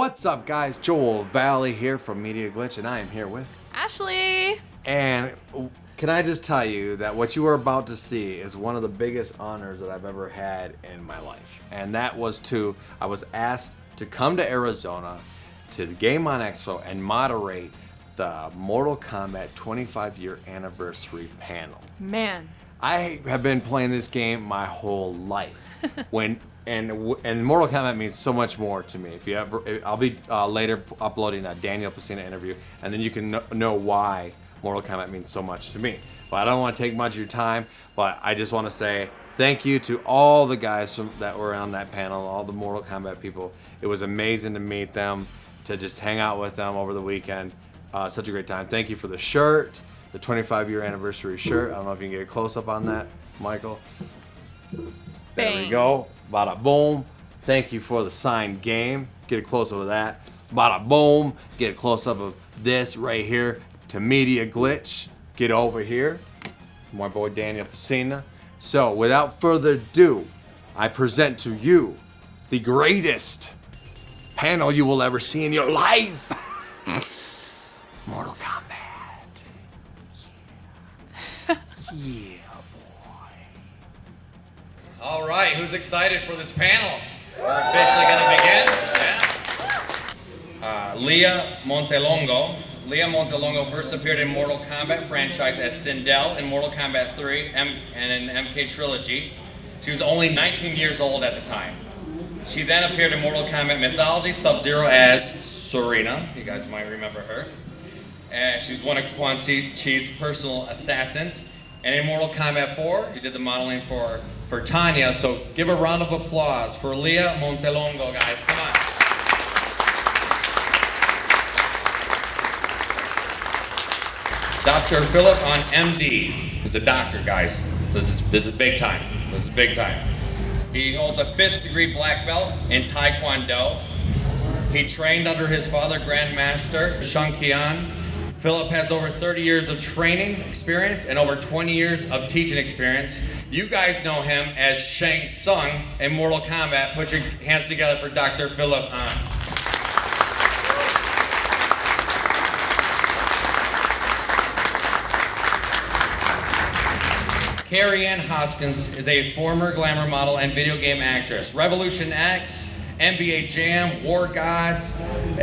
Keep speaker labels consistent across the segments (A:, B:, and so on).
A: What's up, guys? Joel Vallie here from Media Glitch, and I am here with
B: Ashley.
A: And can I just tell you that what you are about to see is one of the biggest honors that I've ever had in my life. And that was I was asked to come to Arizona to the Game On Expo and moderate the Mortal Kombat 25-year anniversary panel.
B: Man.
A: I have been playing this game my whole life. And Mortal Kombat means so much more to me. If you ever, I'll be later uploading a Daniel Pesina interview, and then you can know why Mortal Kombat means so much to me. But I don't want to take much of your time, but I just want to say thank you to all the guys that were on that panel, all the Mortal Kombat people. It was amazing to meet them, to just hang out with them over the weekend. Such a great time. Thank you for the shirt, the 25-year anniversary shirt. I don't know if you can get a close-up on that, Michael.
B: Bang.
A: There we go. Bada boom. Thank you for the signed game. Get a close-up of that. Bada boom. Get a close-up of this right here to Media Glitch. Get over here. My boy Daniel Pesina. So, without further ado, I present to you the greatest panel you will ever see in your life. Mortal Kombat. Yeah. All right, who's excited for this panel? We're officially going to begin. Yeah. Lia Montelongo. Leah Montelongo first appeared in Mortal Kombat franchise as Sindel in Mortal Kombat 3 and in MK Trilogy. She was only 19 years old at the time. She then appeared in Mortal Kombat Mythology Subzero as Serena. You guys might remember her. And she was one of Quan Chi's personal assassins. And in Mortal Kombat 4, she did the modeling for Tanya, so give a round of applause for Lia Montelongo, guys. Come on. Dr. Philip on MD. He's a doctor, guys. This is big time. This is big time. He holds a 5th degree black belt in Taekwondo. He trained under his father, Grandmaster Shang Kahn. Philip has over 30 years of training experience and over 20 years of teaching experience. You guys know him as Shang Tsung in Mortal Kombat. Put your hands together for Dr. Philip on. Kerri Hoskins is a former glamour model and video game actress. Revolution X, NBA Jam, War Gods,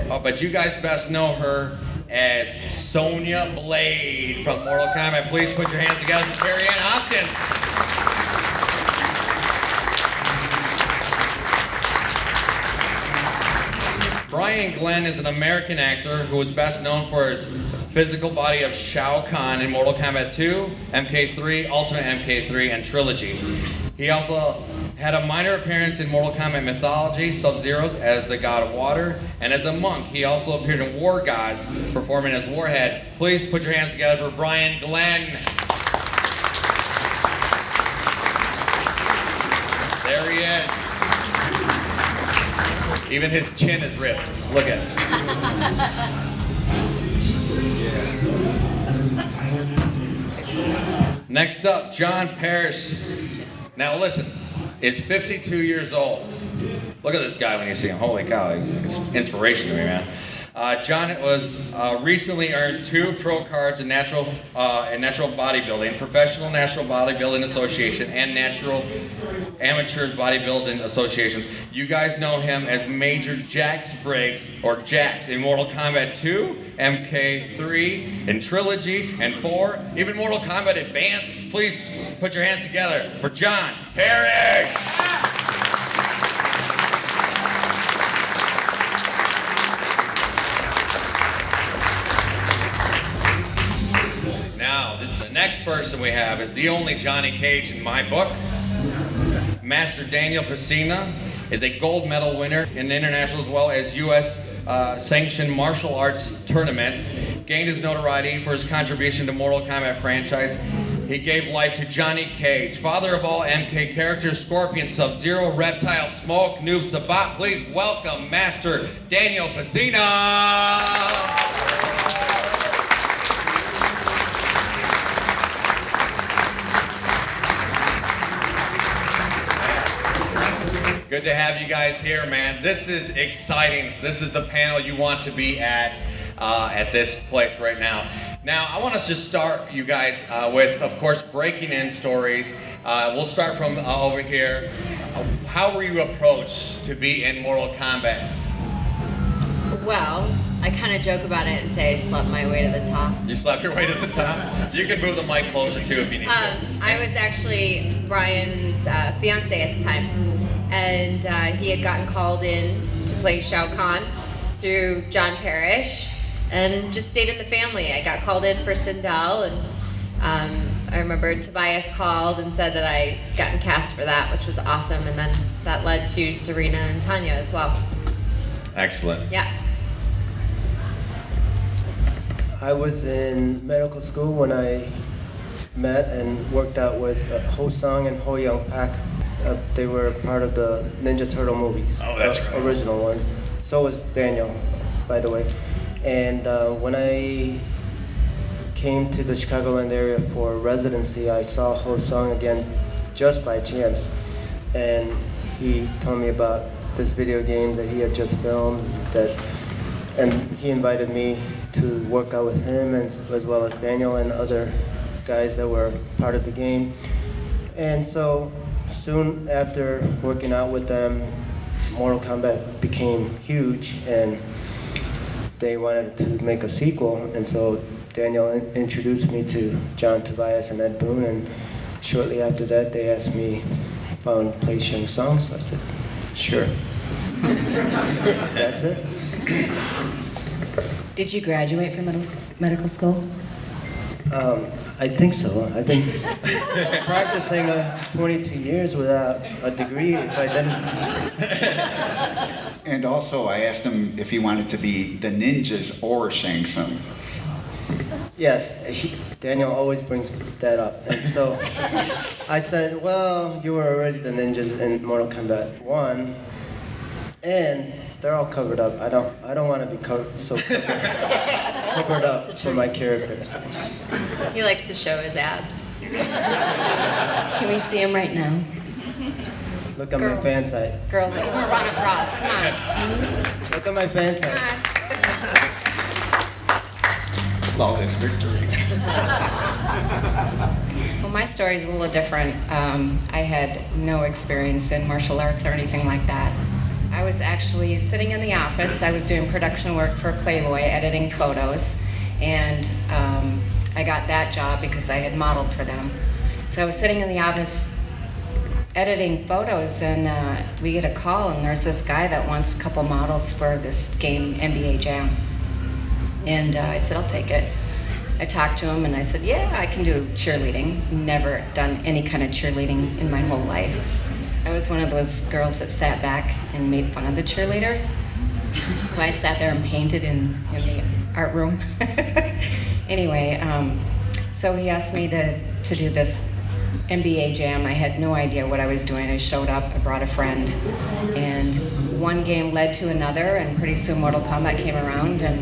A: but you guys best know her as Sonya Blade from Mortal Kombat. Please put your hands together for Kerri Hoskins. Glynn is an American actor who is best known for his physical body of Shao Kahn in Mortal Kombat 2, MK3, Ultimate MK3, and Trilogy. He also had a minor appearance in Mortal Kombat Mythology, Sub-Zero's as the God of Water, and as a monk, he also appeared in War Gods, performing as Warhead. Please put your hands together for Glynn. There he is. Even his chin is ripped. Look at it. Yeah. Next up, John Parrish. Now listen, is 52 years old. Look at this guy when you see him. Holy cow, he's inspiration to me, man. John was recently earned 2 pro cards in natural bodybuilding, Professional Natural Bodybuilding Association, and Natural Amateur Bodybuilding Associations. You guys know him as Major Jax Briggs, or Jax, in Mortal Kombat 2, MK3, in Trilogy, and 4, even Mortal Kombat Advanced. Please put your hands together for John Parrish. Now, the next person we have is the only Johnny Cage in my book. Master Daniel Pesina is a gold medal winner in international as well as U.S. Sanctioned martial arts tournaments. Gained his notoriety for his contribution to Mortal Kombat franchise. He gave life to Johnny Cage, father of all MK characters, Scorpion, Sub-Zero, Reptile, Smoke, Noob, Saibot. Please welcome Master Daniel Pesina. Good to have you guys here, man. This is exciting. This is the panel you want to be at this place right now. Now, I want us to start, you guys, with, of course, breaking in stories. We'll start from over here. How were you approached to be in Mortal Kombat?
C: Well, I kind of joke about it and say I slept my way to the top.
A: You slept your way to the top? You can move the mic closer too if you need to.
C: I was actually Brian's fiance at the time, and he had gotten called in to play Shao Kahn through John Parrish, and just stayed in the family. I got called in for Sindel, and I remember Tobias called and said that I gotten cast for that, which was awesome, and then that led to Serena and Tanya as well.
A: Excellent.
C: Yeah.
D: I was in medical school when I met and worked out with Ho Sung and Ho Young Pak. They were part of the Ninja Turtle movies.
A: Oh, that's right.
D: Original ones. So was Daniel, by the way. And when I came to the Chicagoland area for residency, I saw Ho Sung again just by chance. And he told me about this video game that he had just filmed, and he invited me to work out with him as well as Daniel and other guys that were part of the game. And so soon after working out with them, Mortal Kombat became huge and they wanted to make a sequel. And so Daniel introduced me to John Tobias and Ed Boon, and shortly after that they asked me if I would play Shang Tsung, so I said, sure. That's it.
E: Did you graduate from medical school?
D: I think so. I've been practicing 22 years without a degree if I didn't.
F: And also, I asked him if he wanted to be the ninjas or Shang Tsung.
D: Yes, Daniel always brings that up. And so I said, well, you were already the ninjas in Mortal Kombat 1, and they're all covered up. I don't want to be covered up for my characters.
C: He likes to show his abs.
E: Can we see him right now?
D: Look at my fan site.
E: Girls, give him a round of applause. Come on.
D: Look at my fan site.
F: Flawless victory.
E: Well, my story is a little different. I had no experience in martial arts or anything like that. I was actually sitting in the office. I was doing production work for Playboy, editing photos, and I got that job because I had modeled for them. So I was sitting in the office editing photos, and we get a call, and there's this guy that wants a couple models for this game, NBA Jam. And I said, I'll take it. I talked to him, and I said, yeah, I can do cheerleading. Never done any kind of cheerleading in my whole life. I was one of those girls that sat back and made fun of the cheerleaders. So I sat there and painted in the art room. Anyway, so he asked me to do this NBA Jam. I had no idea what I was doing. I showed up, I brought a friend, and one game led to another, and pretty soon Mortal Kombat came around, and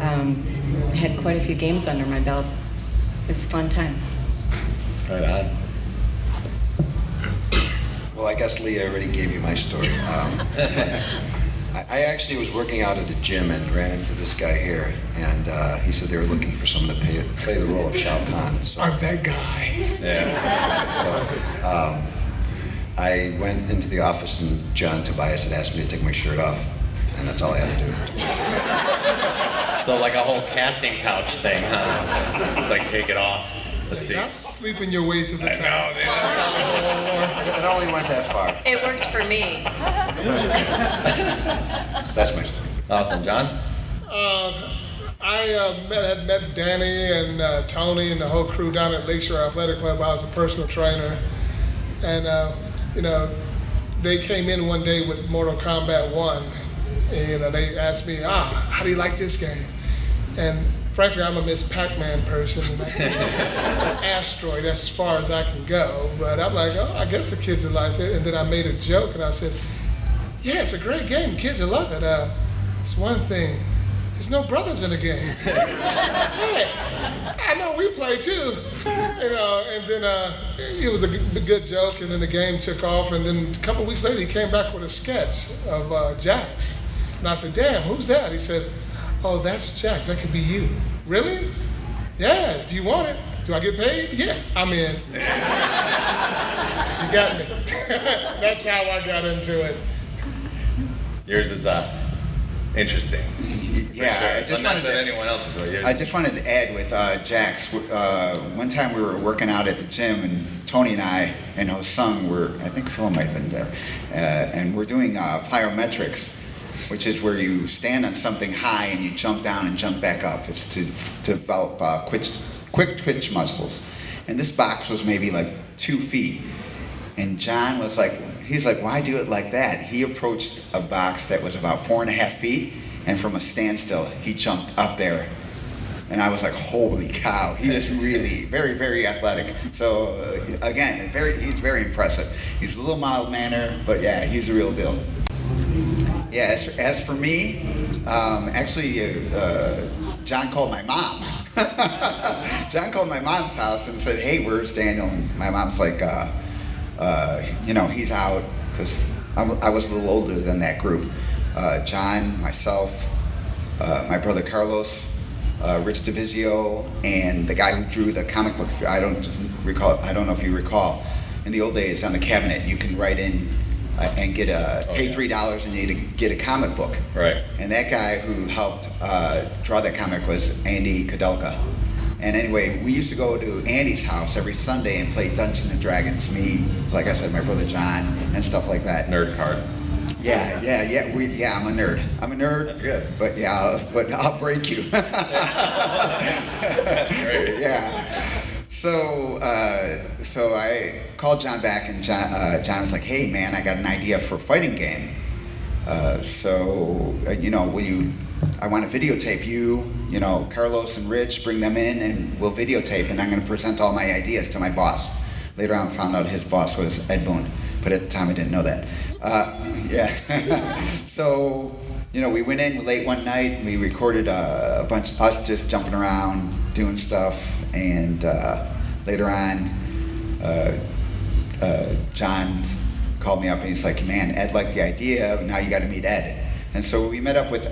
E: I had quite a few games under my belt. It was a fun time.
A: Right on.
G: Well, I guess Leah already gave you my story. I actually was working out at a gym and ran into this guy here, and he said they were looking for someone to play the role of Shao Kahn. So,
F: I'm that guy.
A: Yeah.
G: so I went into the office, and John Tobias had asked me to take my shirt off, and that's all I had to do.
A: So like a whole casting couch thing, huh? It's like take it off. Let's see.
H: Not sleeping your way to the top.
A: No, dude, that's not a little more.
G: It only went that far.
C: It worked for me.
G: That's my story.
A: Awesome, John.
H: I had met Danny and Tony and the whole crew down at Lakeshore Athletic Club. I was a personal trainer, and they came in one day with Mortal Kombat 1, and they asked me, how do you like this game? And frankly, I'm a Miss Pac-Man person, and that's an asteroid. That's as far as I can go. But I'm like, I guess the kids will like it. And then I made a joke, and I said, yeah, it's a great game. Kids will love it. It's one thing. There's no brothers in the game. Hey, I know we play too. And then it was a good joke, and then the game took off, and then a couple weeks later he came back with a sketch of Jax. And I said, damn, who's that? He said, oh, that's Jax, that could be you. Really? Yeah, if you want it. Do I get paid? Yeah, I'm in. You got me. That's how I got into it.
A: Yours is interesting.
F: Yeah,
A: Sure. Not that anyone else's, but yours.
F: I just wanted to add with Jax. One time we were working out at the gym, and Tony and I and Sung were, I think Phil might have been there, and we're doing plyometrics, which is where you stand on something high and you jump down and jump back up. It's to develop quick twitch muscles. And this box was maybe like 2 feet. And John was like, he's like, why do it like that? He approached a box that was about 4.5 feet, and from a standstill, he jumped up there. And I was like, holy cow, he is really very, very athletic. So again, he's very impressive. He's a little mild-mannered, but yeah, he's the real deal. Yeah, as for me, actually, John called my mom. John called my mom's house and said, hey, where's Daniel? And my mom's like, he's out, because I was a little older than that group. John, myself, my brother Carlos, Rich DeVizio, and the guy who drew the comic book. I don't know if you recall. In the old days, on the cabinet, you can write in and get pay $3 and you get a comic book.
A: Right.
F: And that guy who helped draw that comic was Andy Kudelka. And anyway, we used to go to Andy's house every Sunday and play Dungeons and Dragons. Me, like I said, my brother John, and stuff like that.
A: Nerd card.
F: Yeah. I'm a nerd.
A: That's good.
F: But but I'll break you. Yeah. So I called John back, and John was like, hey man, I got an idea for a fighting game. I want to videotape you, Carlos and Rich, bring them in, and we'll videotape, and I'm going to present all my ideas to my boss. Later on, I found out his boss was Ed Boon, but at the time I didn't know that. So, we went in late one night, and we recorded a bunch of us just jumping around, doing stuff, and later on, John called me up and he's like, man, Ed liked the idea, now you got to meet Ed. And so we met up with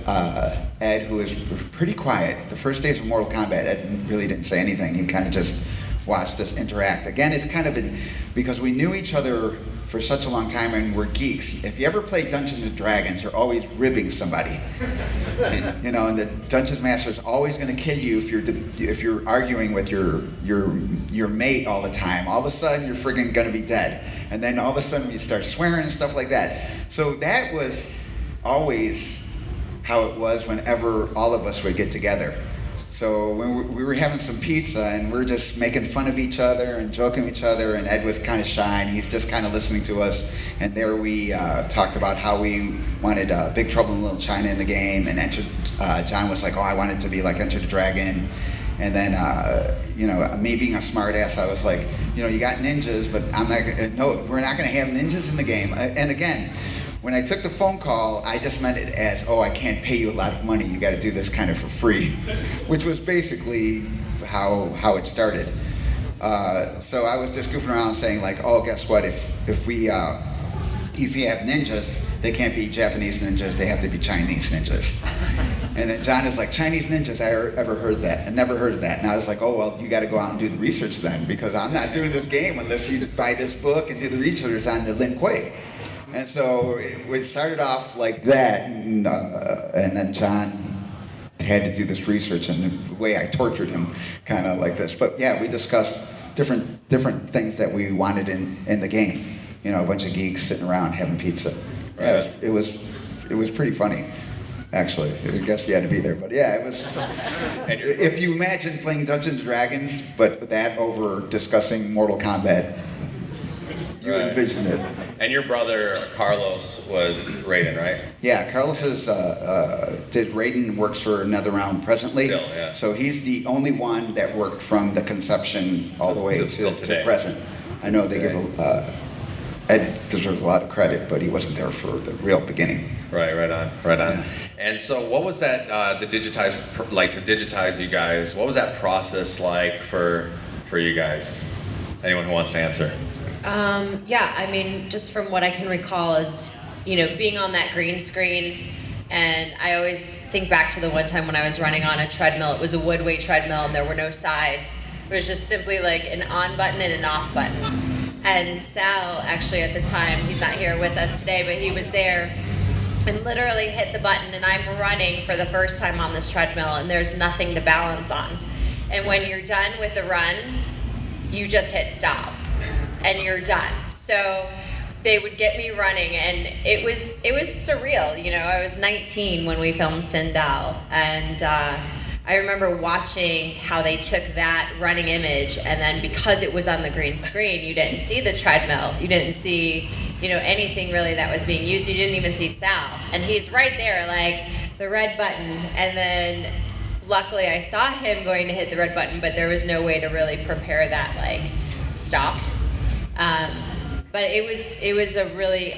F: Ed, who was pretty quiet. The first days of Mortal Kombat, Ed really didn't say anything. He kind of just watched us interact. Again, it's kind of because we knew each other for such a long time and we're geeks. If you ever play Dungeons and Dragons, you're always ribbing somebody. And the Dungeons Master's always going to kill you if you're arguing with your mate all the time. All of a sudden, you're friggin' going to be dead. And then all of a sudden, you start swearing and stuff like that. So that was always how it was whenever all of us would get together. So when we were having some pizza and we're just making fun of each other and joking with each other, and Ed was kind of shy and he's just kind of listening to us, and there we talked about how we wanted Big Trouble in Little China in the game, and John was like, oh, I want it to be like Enter the Dragon. And then, me being a smart ass, I was like, you got ninjas, but we're not going to have ninjas in the game. And again, when I took the phone call, I just meant it as, I can't pay you a lot of money. You got to do this kind of for free, which was basically how it started. So I was just goofing around saying like, guess what? If you have ninjas, they can't be Japanese ninjas. They have to be Chinese ninjas. And then John is like, Chinese ninjas? I never heard that. And I was like, you got to go out and do the research then, because I'm not doing this game unless you buy this book and do the research on the Lin Kuei. And so we started off like that, and then John had to do this research, and the way I tortured him, kind of like this. But yeah, we discussed different things that we wanted in the game. A bunch of geeks sitting around having pizza.
A: Right.
F: Yeah, it was pretty funny, actually. I guess you had to be there, but yeah, it was. If you imagine playing Dungeons and Dragons, but that over discussing Mortal Kombat, you envision it.
A: And your brother Carlos was Raiden, right?
F: Yeah, Carlos did Raiden, works for NetherRealm presently.
A: Still, yeah.
F: So he's the only one that worked from the conception all the way to present. I know they give Ed deserves a lot of credit, but he wasn't there for the real beginning.
A: Right on.
F: Yeah.
A: And so, what was that? To digitize you guys. What was that process like for you guys? Anyone who wants to answer?
C: Yeah, I mean, just from what I can recall is, being on that green screen, and I always think back to the one time when I was running on a treadmill. It was a woodway treadmill, and there were no sides. It was just simply like an on button and an off button. And Sal, actually at the time, he's not here with us today, but he was there and literally hit the button, and I'm running for the first time on this treadmill, and there's nothing to balance on. And when you're done with the run, you just hit stop, and you're done. So they would get me running, and it was surreal. I was 19 when we filmed Sindel, and I remember watching how they took that running image, and then because it was on the green screen, you didn't see the treadmill, you didn't see, anything really that was being used. You didn't even see Sal, and he's right there, like the red button, and then luckily I saw him going to hit the red button, but there was no way to really prepare that, like, stop. But it was a really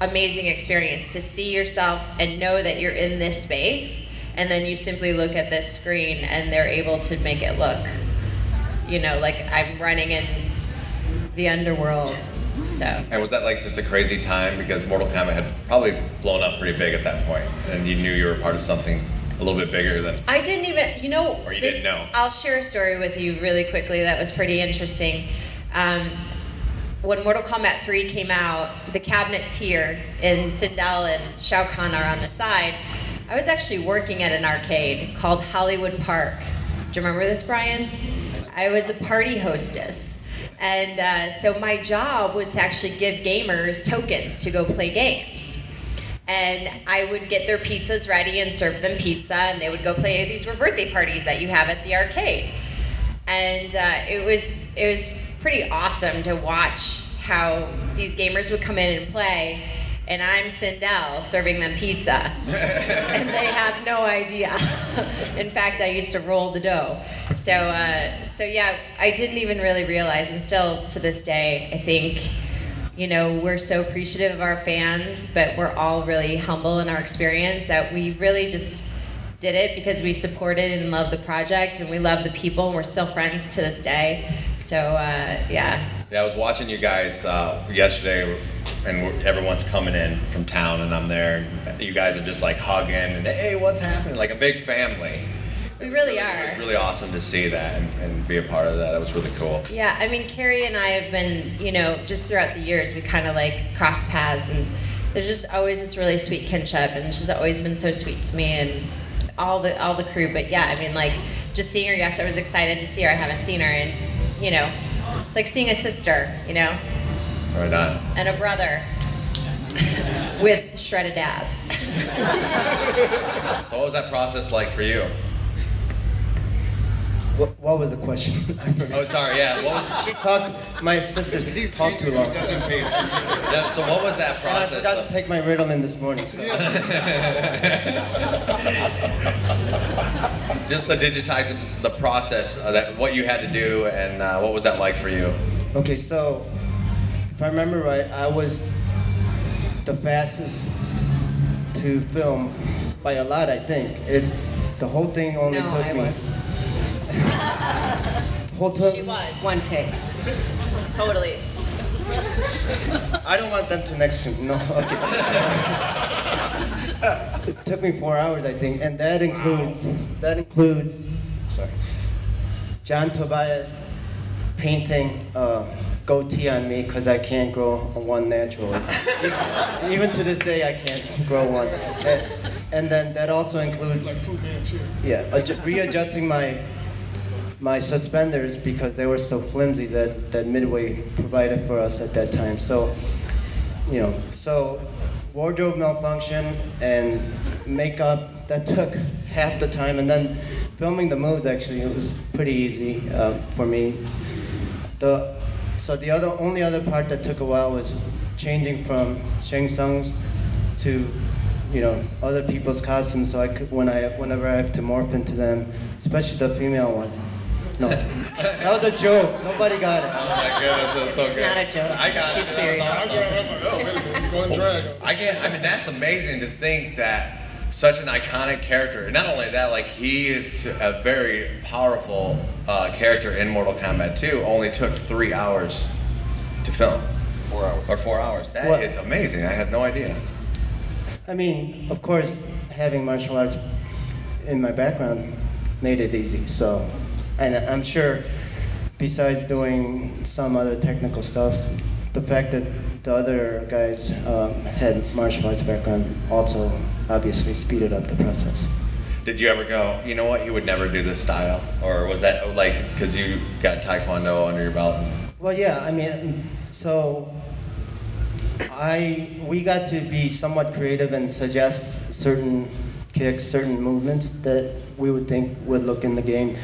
C: amazing experience to see yourself and know that you're in this space. And then you simply look at this screen and they're able to make it look, like I'm running in the underworld, so.
A: And was that like just a crazy time because Mortal Kombat had probably blown up pretty big at that point, and you knew you were part of something a little bit bigger than?
C: I didn't even,
A: or you didn't know.
C: I'll share a story with you really quickly that was pretty interesting. When Mortal Kombat 3 came out, the cabinets here in Sindel and Shao Kahn are on the side. I was actually working at an arcade called Hollywood Park. Do you remember this, Brian? I was a party hostess. And so my job was to actually give gamers tokens to go play games. And I would get their pizzas ready and serve them pizza, and they would go play. These were birthday parties that you have at the arcade. And it was pretty awesome to watch how these gamers would come in and play, and I'm Sindel serving them pizza, and they have no idea. In fact, I used to roll the dough. So yeah, I didn't even really realize, and still to this day, I think, we're so appreciative of our fans, but we're all really humble in our experience that we really just did it because we supported and loved the project, and we love the people, and we're still friends to this day. So yeah.
A: Yeah, I was watching you guys yesterday, and everyone's coming in from town, and I'm there. And you guys are just like hugging, and hey, what's happening? Like a big family.
C: We really are.
A: It was really awesome to see that and be a part of that. That was really cool.
C: Yeah, I mean, Kerri and I have been, just throughout the years, we kind of like crossed paths, and there's just always this really sweet kinship, and she's always been so sweet to me, and all the crew. But yeah, I mean, like, just seeing her yesterday, I was excited to see her. I haven't seen her, and it's like seeing a sister,
A: Right on.
C: and a brother with shredded abs.
A: So what was that process like for you?
D: What was the question? I forgot.
A: Oh, sorry, yeah. What was
D: My sister talked too long.
G: Doesn't pay attention to it.
A: Yeah, so what was that
D: And I
A: process?
D: forgot to take my Ritalin this morning. So.
A: Just the digitizing, the process, what you had to do, and what was that like for you?
D: Okay, so if I remember right, I was the fastest to film by a lot, I think. The whole thing only
E: No,
D: took
E: I
D: me.
E: was.
D: The whole
C: She was.
E: One take.
C: Totally.
D: I don't want them to next to me. No, okay. It took me 4 hours, I think, and that includes sorry, John Tobias painting goatee on me because I can't grow one naturally. Even to this day, I can't grow one. And then that also includes readjusting my suspenders because they were so flimsy that Midway provided for us at that time. So, so wardrobe malfunction and makeup, that took half the time, and then filming the moves, actually, it was pretty easy for me. So the only other part that took a while was changing from Shang Tsung's to other people's costumes, so I could whenever I have to morph into them, especially the female ones. No, that was a joke. Nobody got it.
A: Oh my goodness, that's so
E: It's
A: good.
E: not a joke.
A: I got it.
E: He's
A: That's
E: serious.
A: awesome.
H: I'm like, oh, wait a minute, it's going drag.
A: I mean, that's amazing to think that such an iconic character, and not only that, like he is a very powerful character in Mortal Kombat 2, only took 3 hours to film.
G: 4 hours.
A: Or 4 hours. That
D: What?
A: is amazing. I had no idea.
D: I mean, of course, having martial arts in my background made it easy. So, and I'm sure, besides doing some other technical stuff, the fact that the other guys had martial arts background also obviously speeded up the process.
A: Did you ever go, you know what, he would never do this style? Or was that like, because you got Taekwondo under your belt?
D: Well, yeah, I mean, so we got to be somewhat creative and suggest certain kicks, certain movements that we would think would look in the game,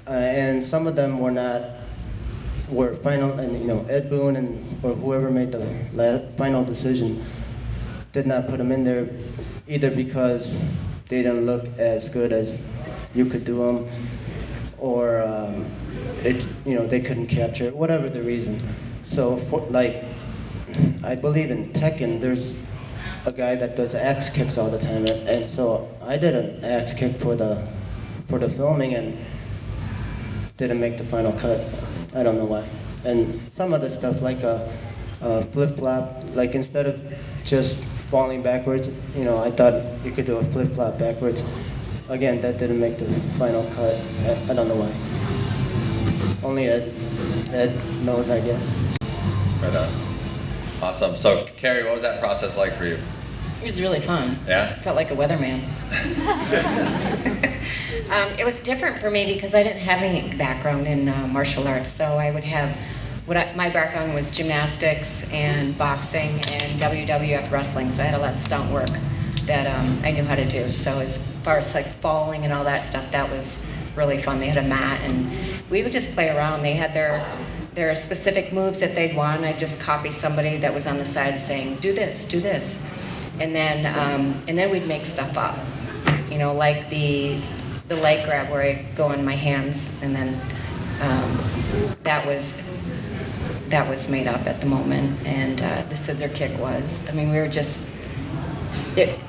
D: and some of them were final. And Ed Boon or whoever made the final decision did not put them in there, either because they didn't look as good as you could do them, or they couldn't capture it, whatever the reason. So I believe in Tekken, there's a guy that does axe kicks all the time, and so I did an axe kick for the filming and didn't make the final cut. I don't know why. And some other stuff like a flip flop, like instead of just falling backwards, I thought you could do a flip flop backwards. Again, that didn't make the final cut. I don't know why. Only Ed knows, I guess.
A: Right on. Awesome. So, Kerri, what was that process like for you?
E: It was really fun.
A: Yeah?
E: Felt like a weatherman. It was different for me because I didn't have any background in martial arts. So I would have, my background was gymnastics and boxing and WWF wrestling. So I had a lot of stunt work that I knew how to do. So as far as like falling and all that stuff, that was really fun. They had a mat and we would just play around. They had their specific moves that they'd want. I'd just copy somebody that was on the side saying, do this, do this. And then we'd make stuff up, like the leg grab where I go on my hands, and then that was made up at the moment, and the scissor kick was. I mean, we were just.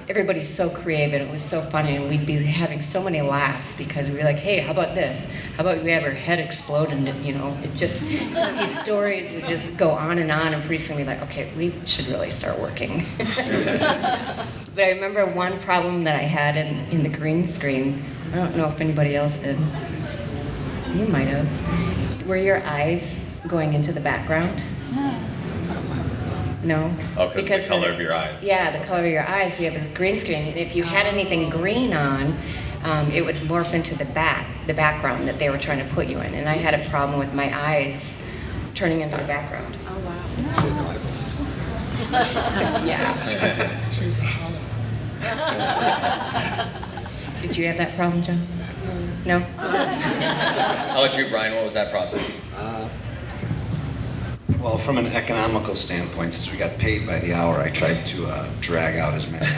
E: Everybody's so creative, and it was so funny, and we'd be having so many laughs because we'd be like, hey, how about this? How about we have our head explode, and it just, these stories would just go on, and pretty soon we'd be like, okay, we should really start working. But I remember one problem that I had in the green screen. I don't know if anybody else did. You might have. Were your eyes going into the background? No.
A: Oh, because the color of your eyes.
E: Yeah, the color of your eyes. We have a green screen, and if you had anything green on, it would morph into the background that they were trying to put you in. And I had a problem with my eyes turning into the background.
B: Oh, wow.
G: She had no eyeballs.
E: Yeah.
H: She was a hollow.
E: Did you have that problem, John? No.
A: How about you, Brian? What was that process?
G: Well, from an economical standpoint, since we got paid by the hour, I tried to drag out as many hours.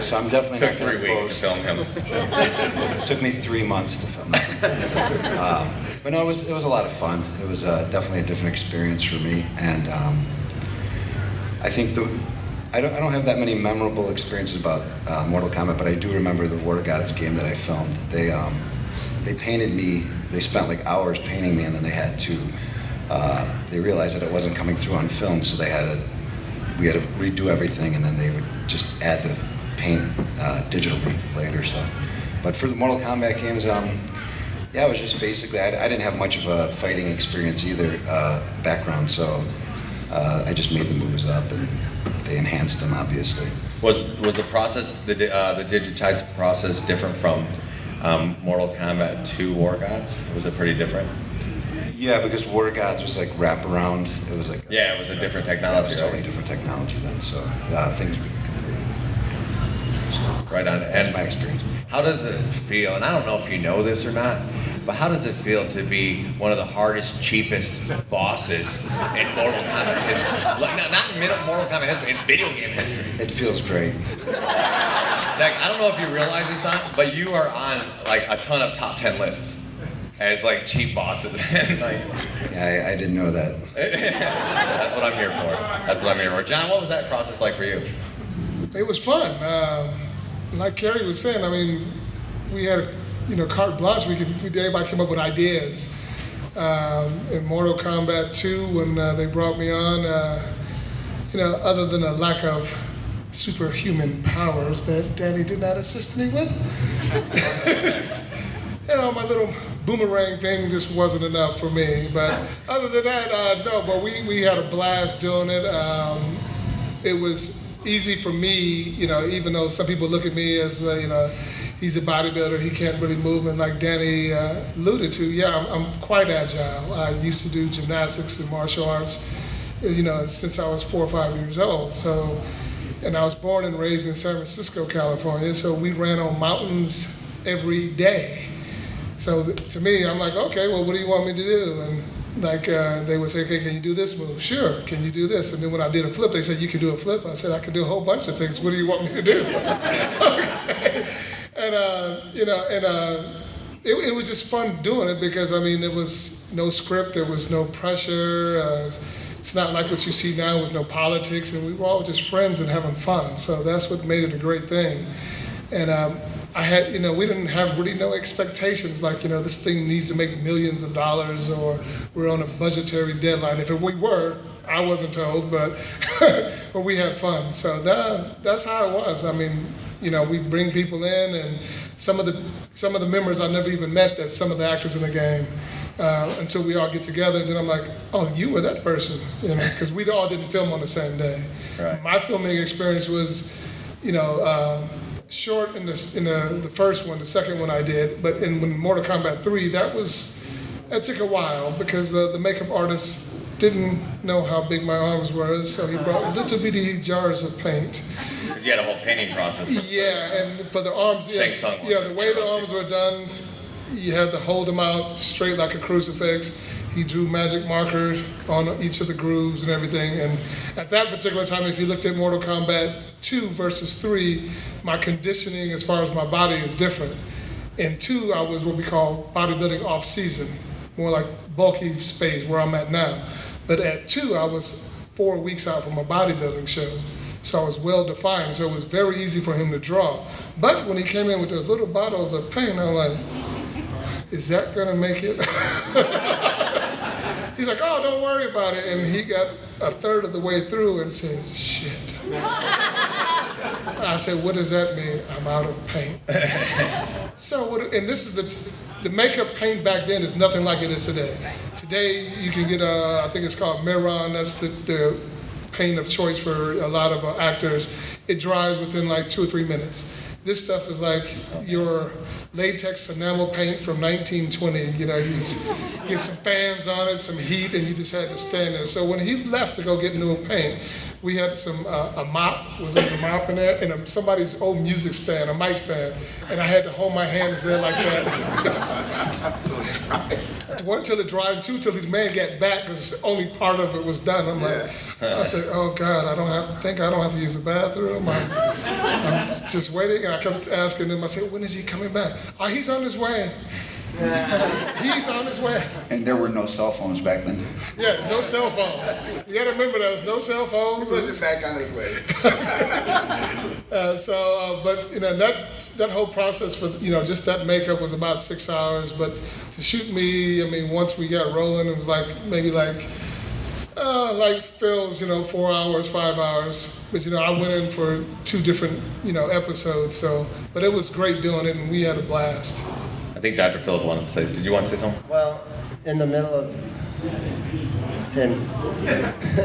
G: So I'm definitely
A: Took
G: not
A: 3
G: going
A: weeks to film him.
G: It took me 3 months to film it. But no, it was a lot of fun. It was definitely a different experience for me, and I think I don't have that many memorable experiences about Mortal Kombat, but I do remember the War Gods game that I filmed. They painted me. They spent like hours painting me, and then they realized that it wasn't coming through on film, so we had to redo everything, and then they would just add the paint digitally later. So, but for the Mortal Kombat games, it was just basically I didn't have much of a fighting experience either background, so I just made the moves up, and they enhanced them obviously.
A: Was the process, the digitized process, different from Mortal Kombat 2 War Gods? Was it pretty different?
G: Yeah, because War Gods was like wraparound. It was like
A: It was a different
G: it
A: technology.
G: was totally different technology then. So things were
A: Right on.
G: That's
A: And
G: my experience.
A: how does it feel? And I don't know if you know this or not, but how does it feel to be one of the hardest, cheapest bosses in Mortal Kombat history? Like, not in Mortal Kombat history, in video game history.
G: It feels great.
A: Dak, I don't know if you realize this, but you are on like a ton of top 10 lists as like cheap bosses. And like,
G: Yeah, I didn't know that.
A: that's what I'm here for. That's what I'm here for. John, what was that process like for you?
H: It was fun. Like Kerri was saying, I mean, we had, carte blanche. Everybody came up with ideas. In Mortal Kombat 2, when they brought me on, other than a lack of superhuman powers that Danny did not assist me with, my little boomerang thing just wasn't enough for me. But other than that, no. But we had a blast doing it. It was easy for me, even though some people look at me as, he's a bodybuilder, he can't really move. And like Danny alluded to, yeah, I'm quite agile. I used to do gymnastics and martial arts, since I was 4 or 5 years old. So, and I was born and raised in San Francisco, California. So we ran on mountains every day. So to me, I'm like, okay, well, what do you want me to do? And like they would say, okay, can you do this move? Sure. Can you do this? And then when I did a flip, they said, you can do a flip. I said, I can do a whole bunch of things. What do you want me to do? Okay. And it was just fun doing it because there was no script, there was no pressure. It's not like what you see now. There was no politics, and we were all just friends and having fun. So that's what made it a great thing. And I had, we didn't have really no expectations like, this thing needs to make millions of dollars or we're on a budgetary deadline. If we were, I wasn't told, but but we had fun. So that's how it was. We bring people in, and some of the members I never even met. That's some of the actors in the game. Until we all get together, and then I'm like, oh, you were that person, because we all didn't film on the same day.
A: Right.
H: My filming experience was, short in the first one. The second one I did, but in Mortal Kombat 3, that took a while because the makeup artist didn't know how big my arms were, so he brought little bitty jars of paint.
A: Because you had a whole painting process.
H: Yeah, and for the arms,
A: Shang Tsung
H: the way the arms were done, you had to hold them out straight like a crucifix. He drew magic markers on each of the grooves and everything. And at that particular time, if you looked at Mortal Kombat 2 versus 3, my conditioning as far as my body is different. In 2, I was what we call bodybuilding off-season, more like bulky phase where I'm at now. But at 2, I was 4 weeks out from a bodybuilding show. So I was well-defined, so it was very easy for him to draw. But when he came in with those little bottles of paint, I'm like, is that gonna make it? He's like, oh, don't worry about it. And he got a third of the way through and said, shit. I said, what does that mean? I'm out of paint. And this is the makeup paint back then is nothing like it is today. Today, you can get I think it's called Miron. That's the paint of choice for a lot of actors. It dries within like 2 or 3 minutes. This stuff is like your latex enamel paint from 1920. You get some fans on it, some heat, and you just had to stand there. So when he left to go get new paint, we had a mop, was there a mop in there, and somebody's old music stand, a mic stand, and I had to hold my hands there like that. 1 till it dried, 2 till the man got back because only part of it was done. I'm like, I said, oh God, I don't have to use the bathroom. I'm just waiting, and I kept asking him. I said, when is he coming back? Oh, he's on his way. He's on his way.
F: And there were no cell phones back then.
H: Yeah, no cell phones. You gotta remember there was no cell phones.
F: He was back on his way.
H: But that whole process for just that makeup was about 6 hours. But to shoot me, once we got rolling, it was like Phil's, 4 hours, 5 hours. But I went in for 2 different episodes. So, but it was great doing it, and we had a blast.
A: I think Dr. Philip wanted to say, did you want to say something?
D: Well, in the middle of him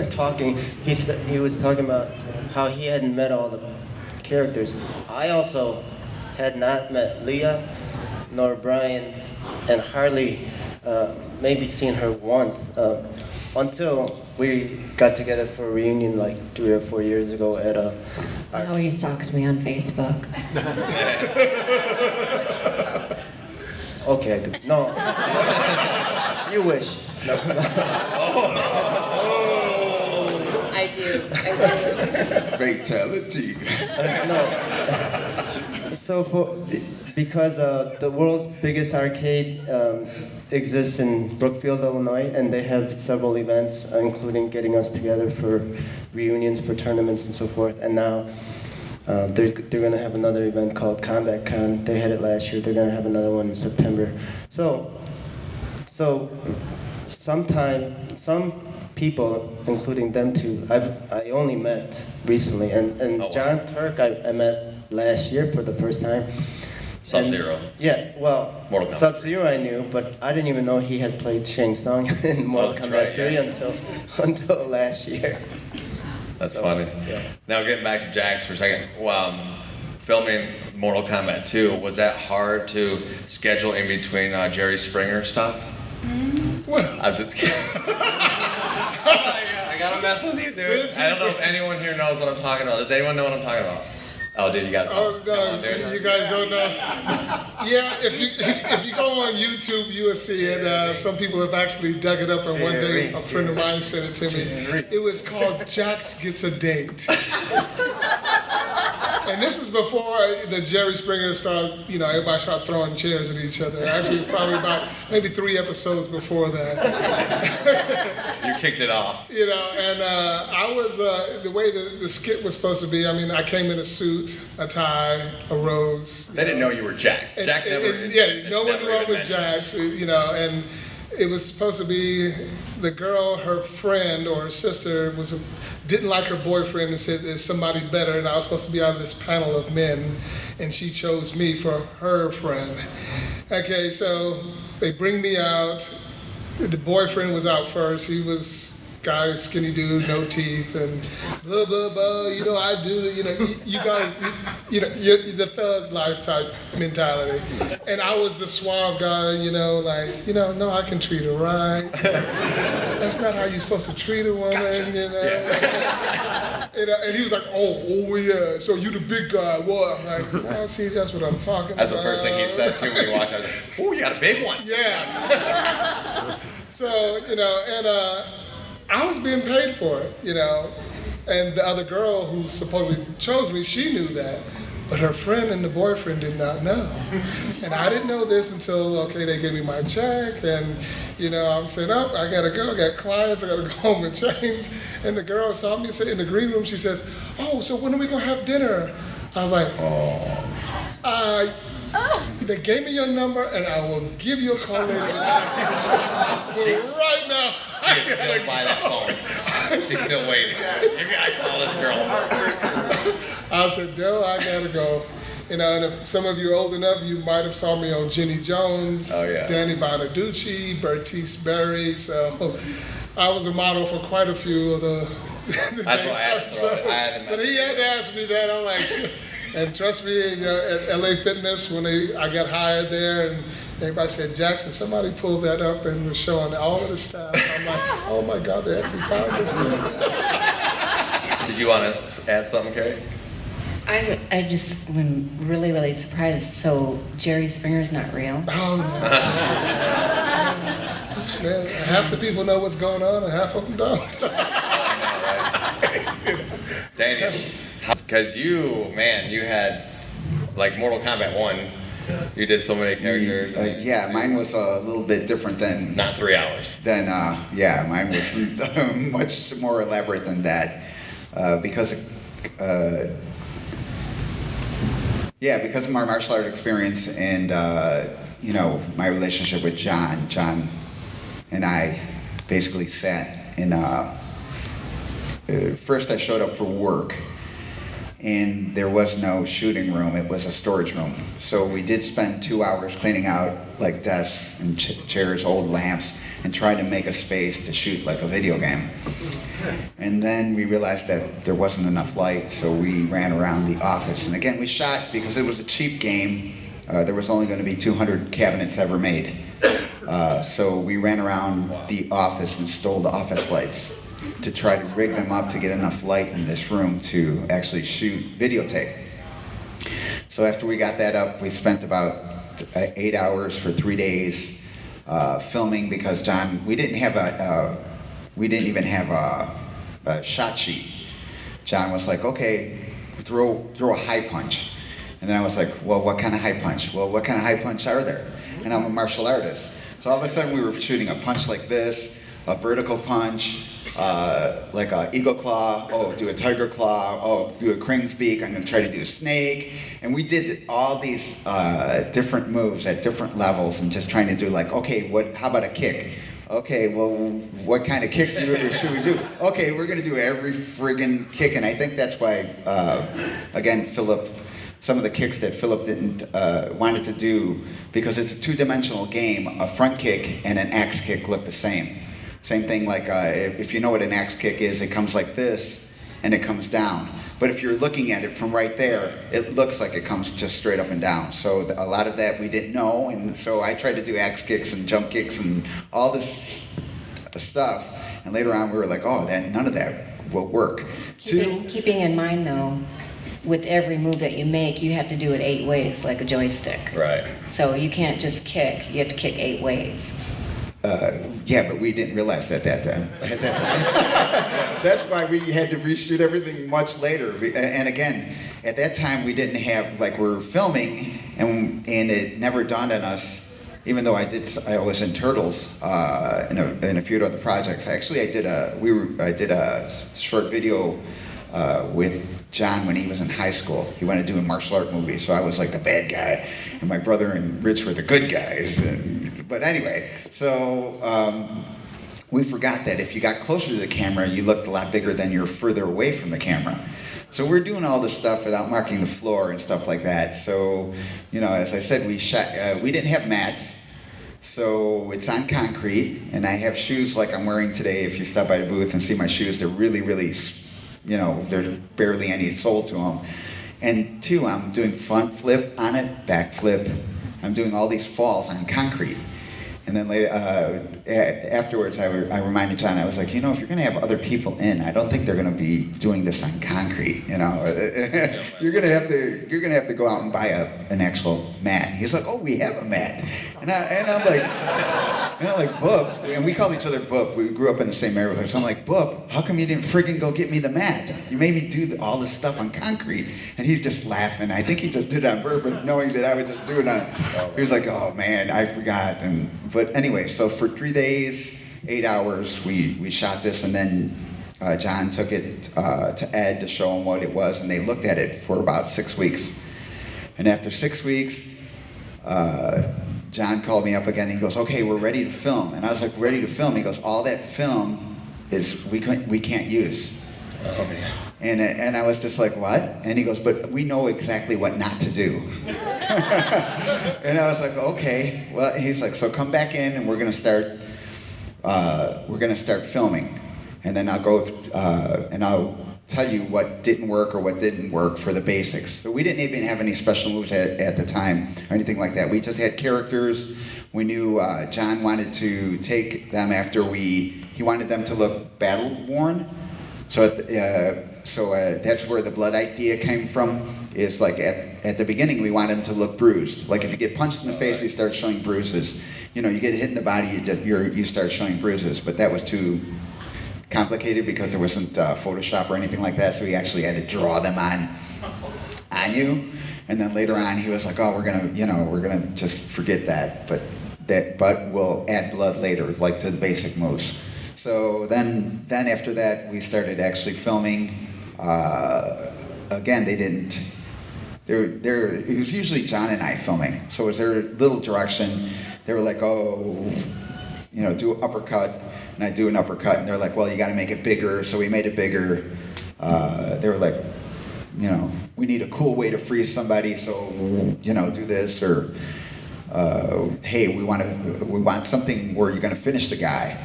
D: talking, he was talking about how he hadn't met all the characters. I also had not met Leah, nor Brian, and hardly maybe seen her once until we got together for a reunion like 3 or 4 years ago at a...
I: Now he stalks me on Facebook.
D: Okay, no. You wish. No.
C: I do.
F: Fatality.
D: No. So because the world's biggest arcade exists in Brookfield, Illinois, and they have several events, including getting us together for reunions, for tournaments, and so forth. And now they're going to have another event called KOMBAT Con. They had it last year. They're going to have another one in September. So some people, including them too, I only met recently, and John Turk I met last year for the first time.
A: Sub-Zero.
D: Yeah, well, Sub-Zero I knew, but I didn't even know he had played Shang Tsung in Mortal Kombat 3 until last year.
A: That's funny.
D: Yeah.
A: Now getting back to Jax for a second, filming Mortal Kombat 2, was that hard to schedule in between Jerry Springer stuff?
H: Well,
A: I'm just kidding. I gotta mess with you, dude. I don't know if anyone here knows what I'm talking about. Does anyone know what I'm talking about? Oh, dude, you gotta talk.
H: Oh, no, you guys don't know. Yeah, if you go on YouTube, you will see it. Some people have actually dug it up, and one day a friend of mine sent it to me. It was called Jax Gets a Date. And this is before the Jerry Springer started, everybody started throwing chairs at each other. Actually, it was probably about maybe 3 episodes before that.
A: You kicked it off.
H: And I was, the way the skit was supposed to be, I came in a suit, a tie, a rose.
A: They didn't know you were Jax. Jax never.
H: No one knew I was Jax, and it was supposed to be the girl, her friend or her sister didn't like her boyfriend and said there's somebody better, and I was supposed to be out of this panel of men, and she chose me for her friend. Okay, so they bring me out. The boyfriend was out first. He was guy, skinny dude, no teeth, and blah blah blah. I do. You guys, you're the thug life type mentality, and I was the suave guy. No, I can treat her right. That's not how you're supposed to treat a woman.
A: Gotcha.
H: And he was like, oh yeah. So you the big guy? What? I'm like, no, see, that's what I'm talking about.
A: That's the first thing he said too when he walked out. I was like, oh, you got a big one.
H: Yeah. So and I was being paid for it, and the other girl who supposedly chose me, she knew that, but her friend and the boyfriend did not know. And I didn't know this until, they gave me my check, and, I'm saying, oh, I gotta go, I got clients, I gotta go home and change. And the girl saw me in the green room, she says, oh, so when are we gonna have dinner? I was like, they gave me your number, and I will give you a call later. Right now,
A: She's still by that phone. She's still waiting. Maybe I call this girl.
H: I said, no, I gotta go. And if some of you are old enough, you might have saw me on Jenny Jones, Danny Bonaducci, Bertice Berry. So I was a model for quite a few of the
A: That's what I had.
H: But he had to ask me that. I'm like, and trust me, at LA Fitness, when I got hired there, and everybody said, Jackson, somebody pulled that up and was showing all of the staff. I'm like, oh my God, they actually found this thing.
A: Did you want to add something, Kerri?
E: I just am really, really surprised. So Jerry Springer's not real?
H: Oh, no. Man, half the people know what's going on and half of them don't.
A: Daniel, because you had like Mortal Kombat 1, you did so many characters.
F: Mine was a little bit different than...
A: Not 3 hours.
F: Mine was much more elaborate than that. Because of my martial art experience and, my relationship with John and I basically sat in... First I showed up for work, and there was no shooting room, it was a storage room. So we did spend 2 hours cleaning out like desks and chairs, old lamps, and trying to make a space to shoot like a video game. And then we realized that there wasn't enough light, so we ran around the office. And again, we shot, because it was a cheap game, there was only going to be 200 cabinets ever made. So we ran around the office and stole the office lights to try to rig them up to get enough light in this room to actually shoot videotape. So after we got that up, we spent about 8 hours for 3 days filming, because we didn't even have a shot sheet. John was like, okay, throw a high punch. And then I was like, well, what kind of high punch? Well, what kind of high punch are there? And I'm a martial artist. So all of a sudden we were shooting a punch like this, a vertical punch, like a eagle claw, oh, do a tiger claw, oh, do a crane's beak, I'm gonna try to do a snake. And we did all these different moves at different levels and just trying to do like, okay, how about a kick? Okay, well, what kind of kick should we do? Okay, we're gonna do every friggin' kick, and I think that's why, again, Philip, some of the kicks that Philip didn't wanted to do, because it's a two-dimensional game, a front kick and an axe kick look the same. Same thing like, if you know what an axe kick is, it comes like this, and it comes down. But if you're looking at it from right there, it looks like it comes just straight up and down. So a lot of that we didn't know, and so I tried to do axe kicks and jump kicks and all this stuff. And later on we were like, oh, none of that will work.
E: Keeping in mind though, with every move that you make, you have to do it 8 ways, like a joystick.
A: Right.
E: So you can't just kick, you have to kick 8 ways.
F: Yeah, but we didn't realize that that time. That's why we had to reshoot everything much later. And again, at that time we didn't have, like, we're filming, and it never dawned on us. Even though I was in Turtles in a few other projects. Actually, I did a short video with John when he was in high school. He wanted to do a martial art movie, so I was like the bad guy, and my brother and Rich were the good guys. But anyway, so we forgot that if you got closer to the camera, you looked a lot bigger than you're further away from the camera. So we're doing all this stuff without marking the floor and stuff like that. So, as I said, we didn't have mats. So it's on concrete, and I have shoes like I'm wearing today. If you stop by the booth and see my shoes, they're really, really, there's barely any sole to them. And 2, I'm doing front flip on it, back flip. I'm doing all these falls on concrete. And then later, afterwards, I reminded John, I was like, if you're gonna have other people in, I don't think they're gonna be doing this on concrete. You're gonna have to go out and buy an actual mat. He's like, oh, we have a mat. And I'm like, Bub, and we called each other Bub. We grew up in the same neighborhood. So I'm like, Bub, how come you didn't friggin' go get me the mat? You made me do all this stuff on concrete. And he's just laughing. I think he just did it on purpose, knowing that I would just do it on. He was like, oh man, I forgot. But anyway, so for 3 days, 8 hours, we shot this, and then John took it to Ed to show him what it was, and they looked at it for about 6 weeks. And after 6 weeks, John called me up again. He goes, okay, we're ready to film. And I was like, ready to film? He goes, all that film is we can't use.
A: Oh, man.
F: And I was just like, what? And he goes, but we know exactly what not to do. And I was like, okay. Well, he's like, so come back in, and we're gonna start filming, and then I'll go and I'll tell you what didn't work or what didn't work for the basics. So we didn't even have any special moves at the time or anything like that. We just had characters. We knew John wanted to take them after he wanted them to look battle worn. So that's where the blood idea came from. Is like at the beginning we wanted them to look bruised. Like if you get punched in the face, you start showing bruises. You get hit in the body, you start showing bruises. But that was too complicated because there wasn't Photoshop or anything like that. So he actually had to draw them on you. And then later on, he was like, "Oh, we're gonna just forget that, but we'll add blood later, like to the basic moves." So then after that, we started actually filming. Again, they didn't. It was usually John and I filming. So it was their little direction. They were like, "Oh, do an uppercut," and I do an uppercut, and they're like, "Well, you got to make it bigger." So we made it bigger. They were like, we need a cool way to freeze somebody, so do this, or hey, we want something where you're going to finish the guy.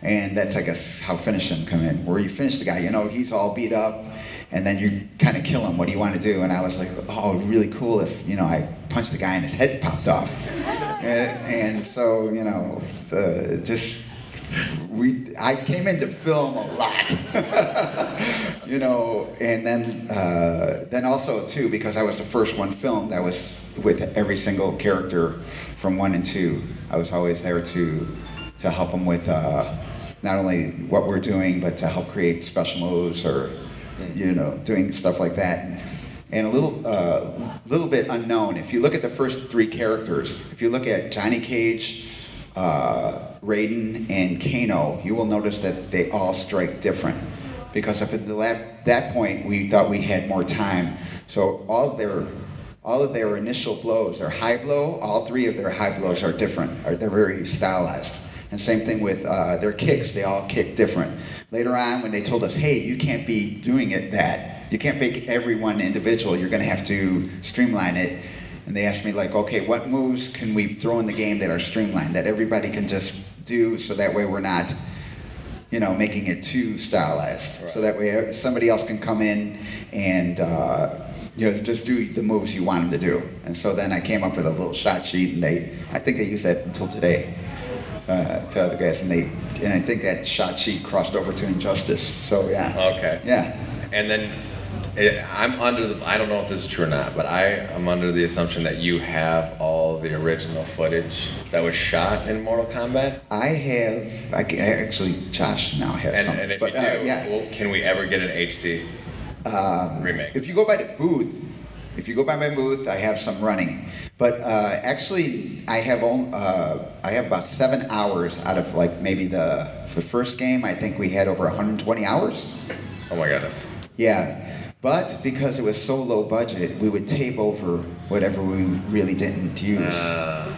F: And that's, I guess, how finishing come in. Where you finish the guy, he's all beat up, and then you kind of kill him. What do you want to do? And I was like, oh, it'd be really cool if, I punched the guy and his head popped off. And so, I came into film a lot, and then also too, because I was the first one filmed, I was with every single character from 1 and 2. I was always there to help them with not only what we're doing, but to help create special moves or, doing stuff like that. and a little bit unknown. If you look at the first three characters, if you look at Johnny Cage, Raiden, and Kano, you will notice that they all strike different. Because up until that point, we thought we had more time. So all of their initial blows, their high blow, all three of their high blows are different. They're very stylized. And same thing with their kicks, they all kick different. Later on, when they told us, hey, you can't be doing it that. You can't make everyone individual, you're gonna have to streamline it. And they asked me like, okay, what moves can we throw in the game that are streamlined, that everybody can just do, so that way we're not, making it too stylized. Right. So that way somebody else can come in and just do the moves you want them to do. And so then I came up with a little shot sheet, and I think they use that until today to other guys, and I think that shot sheet crossed over to Injustice. So yeah.
A: Okay.
F: Yeah.
A: And then I don't know if this is true or not, but I am under the assumption that you have all the original footage that was shot in Mortal Kombat.
F: Actually, Josh now has some.
A: And if you do, well, can we ever get an HD remake?
F: If you go by the booth, my booth, I have some running. But actually, I have about 7 hours out of like maybe the first game. I think we had over 120 hours.
A: Oh my goodness.
F: Yeah. But because it was so low budget, we would tape over whatever we really didn't use.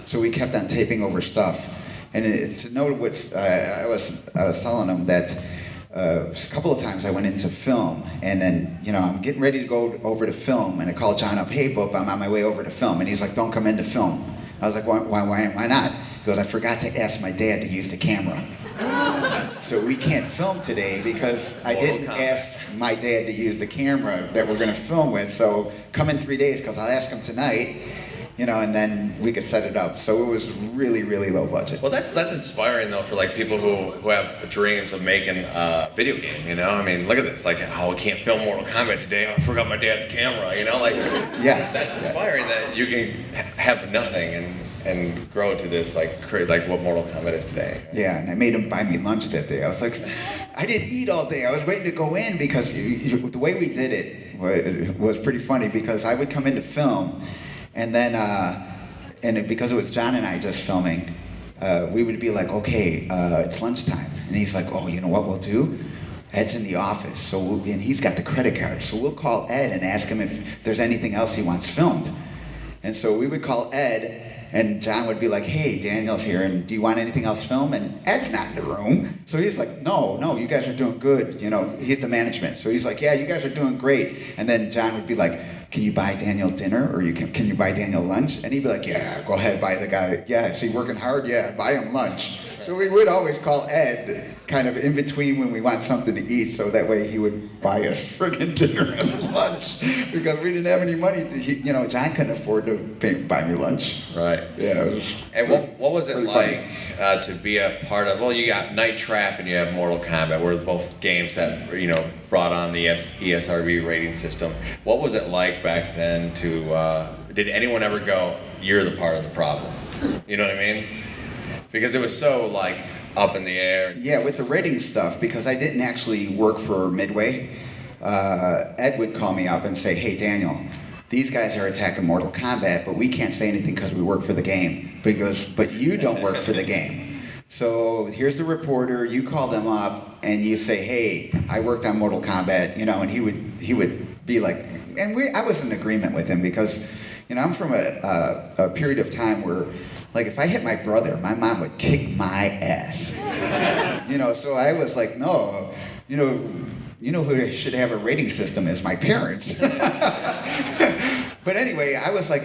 F: So we kept on taping over stuff. And to note what I was telling them that a couple of times I went into film, and then I'm getting ready to go over to film, and I called John up, hey, Boop, I'm on my way over to film, and he's like, don't come into film. I was like, why not? He goes, I forgot to ask my dad to use the camera. So we can't film today because I didn't ask my dad to use the camera that we're going to film with. So come in 3 days because I'll ask him tonight, and then we could set it up. So it was really, really low budget.
A: Well, that's inspiring though for like people who have dreams of making a video game. I mean, look at this. Like, I can't film Mortal Kombat today. I forgot my dad's camera.
F: Yeah.
A: That's inspiring that you can have nothing and grow to this like what Mortal Kombat is today.
F: Yeah, and I made him buy me lunch that day. I was like, I didn't eat all day. I was waiting to go in because the way we did it was pretty funny because I would come into film, and then because it was John and I just filming, we would be like, okay, it's lunchtime, and he's like, oh, you know what we'll do? Ed's in the office, and he's got the credit card, so we'll call Ed and ask him if there's anything else he wants filmed. And so we would call Ed. And John would be like, hey, Daniel's here, and do you want anything else filmed? And Ed's not in the room. So he's like, no, you guys are doing good. He's the management. So he's like, yeah, you guys are doing great. And then John would be like, can you buy Daniel dinner, or can you buy Daniel lunch? And he'd be like, yeah, go ahead, buy the guy. Yeah, is he working hard? Yeah, buy him lunch. So we would always call Ed kind of in between when we want something to eat, so that way he would buy us friggin' dinner and lunch because we didn't have any money. John couldn't afford to buy me lunch.
A: Right.
F: Yeah. It was.
A: And what was it like to be a part of? Well, you got Night Trap and you have Mortal Kombat, where both games that brought on the ESRB rating system. What was it like back then to? Did anyone ever go, "You're the part of the problem"? You know what I mean? Because it was so like up in the air.
F: Yeah, with the rating stuff, because I didn't actually work for Midway. Ed would call me up and say, hey, Daniel, these guys are attacking Mortal Kombat, but we can't say anything because we work for the game. But he goes, but you don't work for the game. So here's the reporter, you call them up and you say, hey, I worked on Mortal Kombat, and he would be like, and I was in agreement with him because, I'm from a period of time where, like, if I hit my brother, my mom would kick my ass. So I was like, no, who should have a rating system is my parents. But anyway, I was like,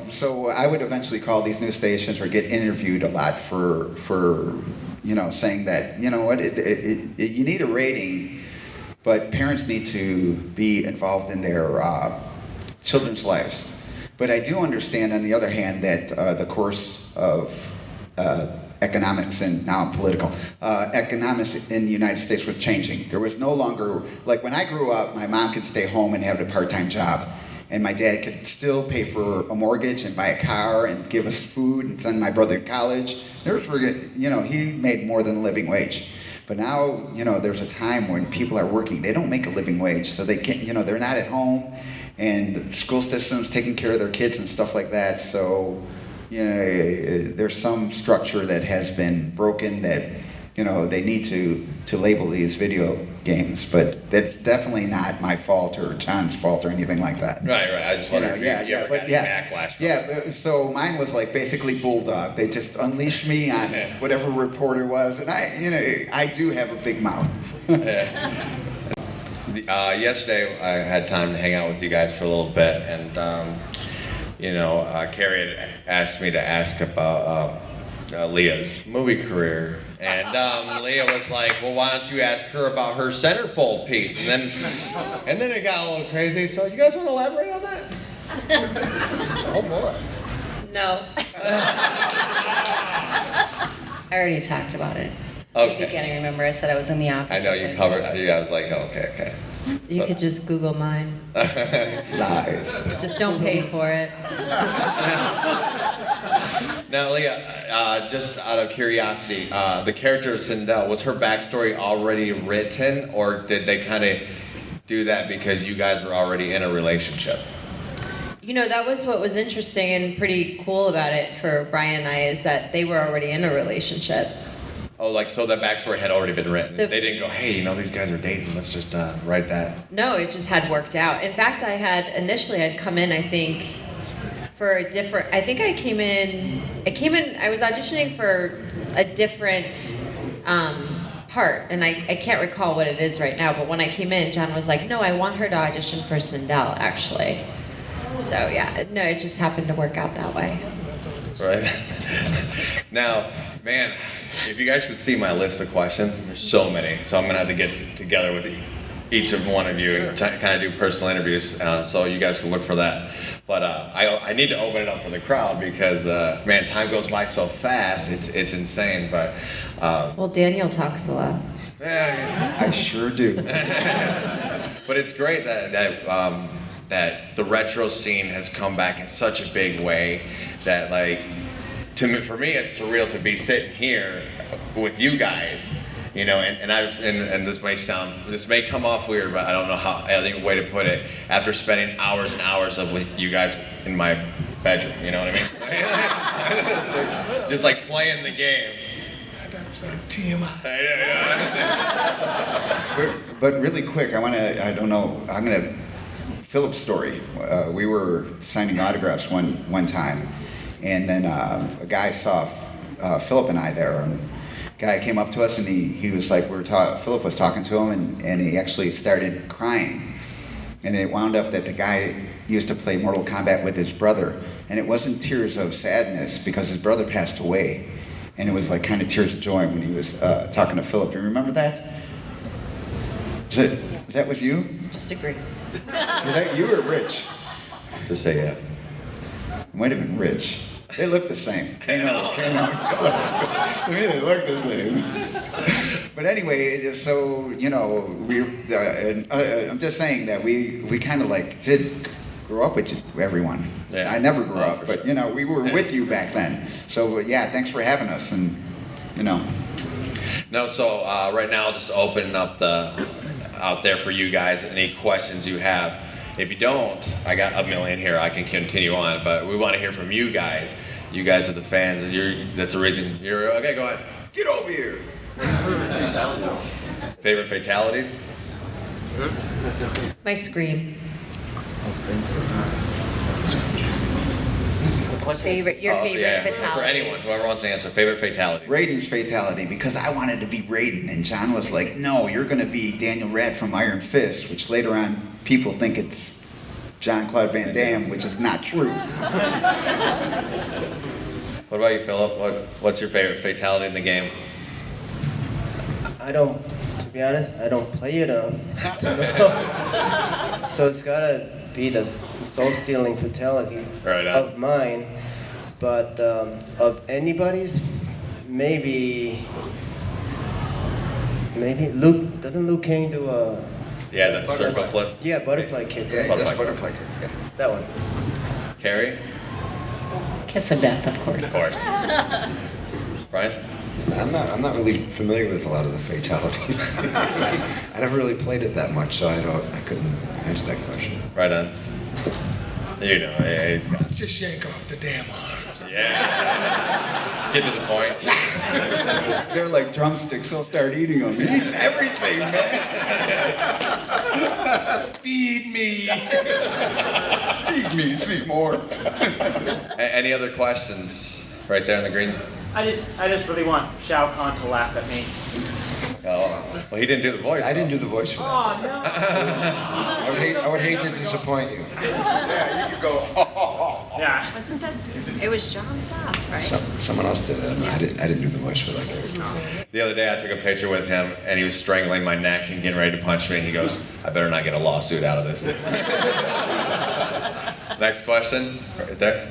F: so I would eventually call these news stations or get interviewed a lot for saying that, you need a rating, but parents need to be involved in their children's lives. But I do understand, on the other hand, that the course of economics, and now political, economics in the United States was changing. There was no longer, like when I grew up, my mom could stay home and have a part-time job. And my dad could still pay for a mortgage and buy a car and give us food and send my brother to college. He made more than a living wage. But now, there's a time when people are working. They don't make a living wage, so they can't, they're not at home. and the school system's taking care of their kids and stuff like that. So, you know, there's some structure that has been broken that, you know, they need to label these video games, but that's definitely not my fault or John's fault or anything like that.
A: Right. I just wondered if you ever got any backlash from it.
F: Yeah, so mine was like basically bulldog. They just unleashed me on whatever report it was, and I do have a big mouth.
A: Yesterday, I had time to hang out with you guys for a little bit, and Kerri had asked me to ask about Leah's movie career, and Leah was like, "Well, why don't you ask her about her centerfold piece?" And then it got a little crazy. So, you guys want to elaborate on that?
H: Oh boy.
C: No.
E: I already talked about it.
A: Okay.
E: I can't remember. I said I was in the office.
A: I know you covered. I was like, okay.
I: You could just Google mine.
F: Lies.
I: Just don't pay for it.
A: Now, Leah, just out of curiosity, the character of Sindel, was her backstory already written, or did they kind of do that because you guys were already in a relationship?
C: You know, that was what was interesting and pretty cool about it for Brian and I, is that they were already in a relationship.
A: Oh, so that backstory had already been written. They didn't go, hey, these guys are dating. Let's just write that.
C: No, it just had worked out. In fact, I'd come in, I think, for a different, I was auditioning for a different part, and I can't recall what it is right now, but when I came in, John was like, no, I want her to audition for Sindel, actually. So yeah, no, it just happened to work out that way.
A: Right? Now, man, if you guys could see my list of questions, there's so many. So I'm going to have to get together with each of one of you and kind of do personal interviews, so you guys can look for that. But I need to open it up for the crowd because, man, time goes by so fast. It's insane. But
C: Well, Daniel talks a lot.
F: I sure do.
A: But it's great that the retro scene has come back in such a big way that, like, for me, it's surreal to be sitting here with you guys, and this may come off weird, but I don't know how any way to put it. After spending hours and hours with you guys in my bedroom, you know what I mean? Just like playing the game.
H: That's like TMI.
F: But really quick, I'm gonna Philip's story. We were signing autographs one time, and then a guy saw Philip and I there. And a guy came up to us, and he was like, Philip was talking to him, and he actually started crying. And it wound up that the guy used to play Mortal Kombat with his brother, and it wasn't tears of sadness because his brother passed away, and it was like kind of tears of joy when he was talking to Philip. Do you remember that? That was you?
C: Just agree.
F: Was that you or Rich?
A: Just say yeah.
F: It might have been Rich. They look the same. To me, they look the same. But anyway, so I'm just saying that we kind of like did grow up with everyone.
A: Yeah.
F: I never grew up, but we were with you back then. So yeah, thanks for having us, and
A: No, so right now I'll just open up out there for you guys, any questions you have. If you don't, I got a million here. I can continue on, but we want to hear from you guys. You guys are the fans, and that's the reason you're okay. Go ahead. Get over here. Favorite fatalities?
C: My scream. Your favorite fatality.
A: For anyone, whoever wants to answer, favorite fatality.
F: Raiden's fatality, because I wanted to be Raiden, and John was like, no, you're going to be Daniel Rad from Iron Fist, which later on people think it's Jean-Claude Van Damme, which is not true.
A: What about you, Philip? What's your favorite fatality in the game?
D: To be honest, I don't play it enough. So it's gotta be the soul-stealing fatality of mine. But of anybody's, maybe Luke, doesn't Luke King do a...
A: Yeah, that circle flip.
D: Yeah, butterfly kick.
F: Yeah, that's butterfly kick. Yeah.
D: That one.
A: Kerri?
E: Kiss of death, of course.
A: Of course. Brian?
G: I'm not really familiar with a lot of the fatalities. I never really played it that much, so I couldn't answer that question.
A: Right on. You know, yeah, he's got.
H: Just yank off the damn arms.
A: Yeah. Get to the point.
F: They're like drumsticks. He'll start eating them. He eats everything, man. Feed me. Feed me, Seymour.
A: Any other questions? Right there in the green.
J: I just really want Shao Kahn to laugh at me.
A: Oh, well, he didn't do the voice.
G: I didn't do the voice for that.
J: Oh no!
G: I would hate to disappoint you.
F: Yeah, you could go.
J: Yeah.
C: Wasn't that? It was John's laugh, right?
G: Someone else did it. I didn't do the voice for that character.
A: The other day I took a picture with him and he was strangling my neck and getting ready to punch me and he goes, I better not get a lawsuit out of this. Next question, right there.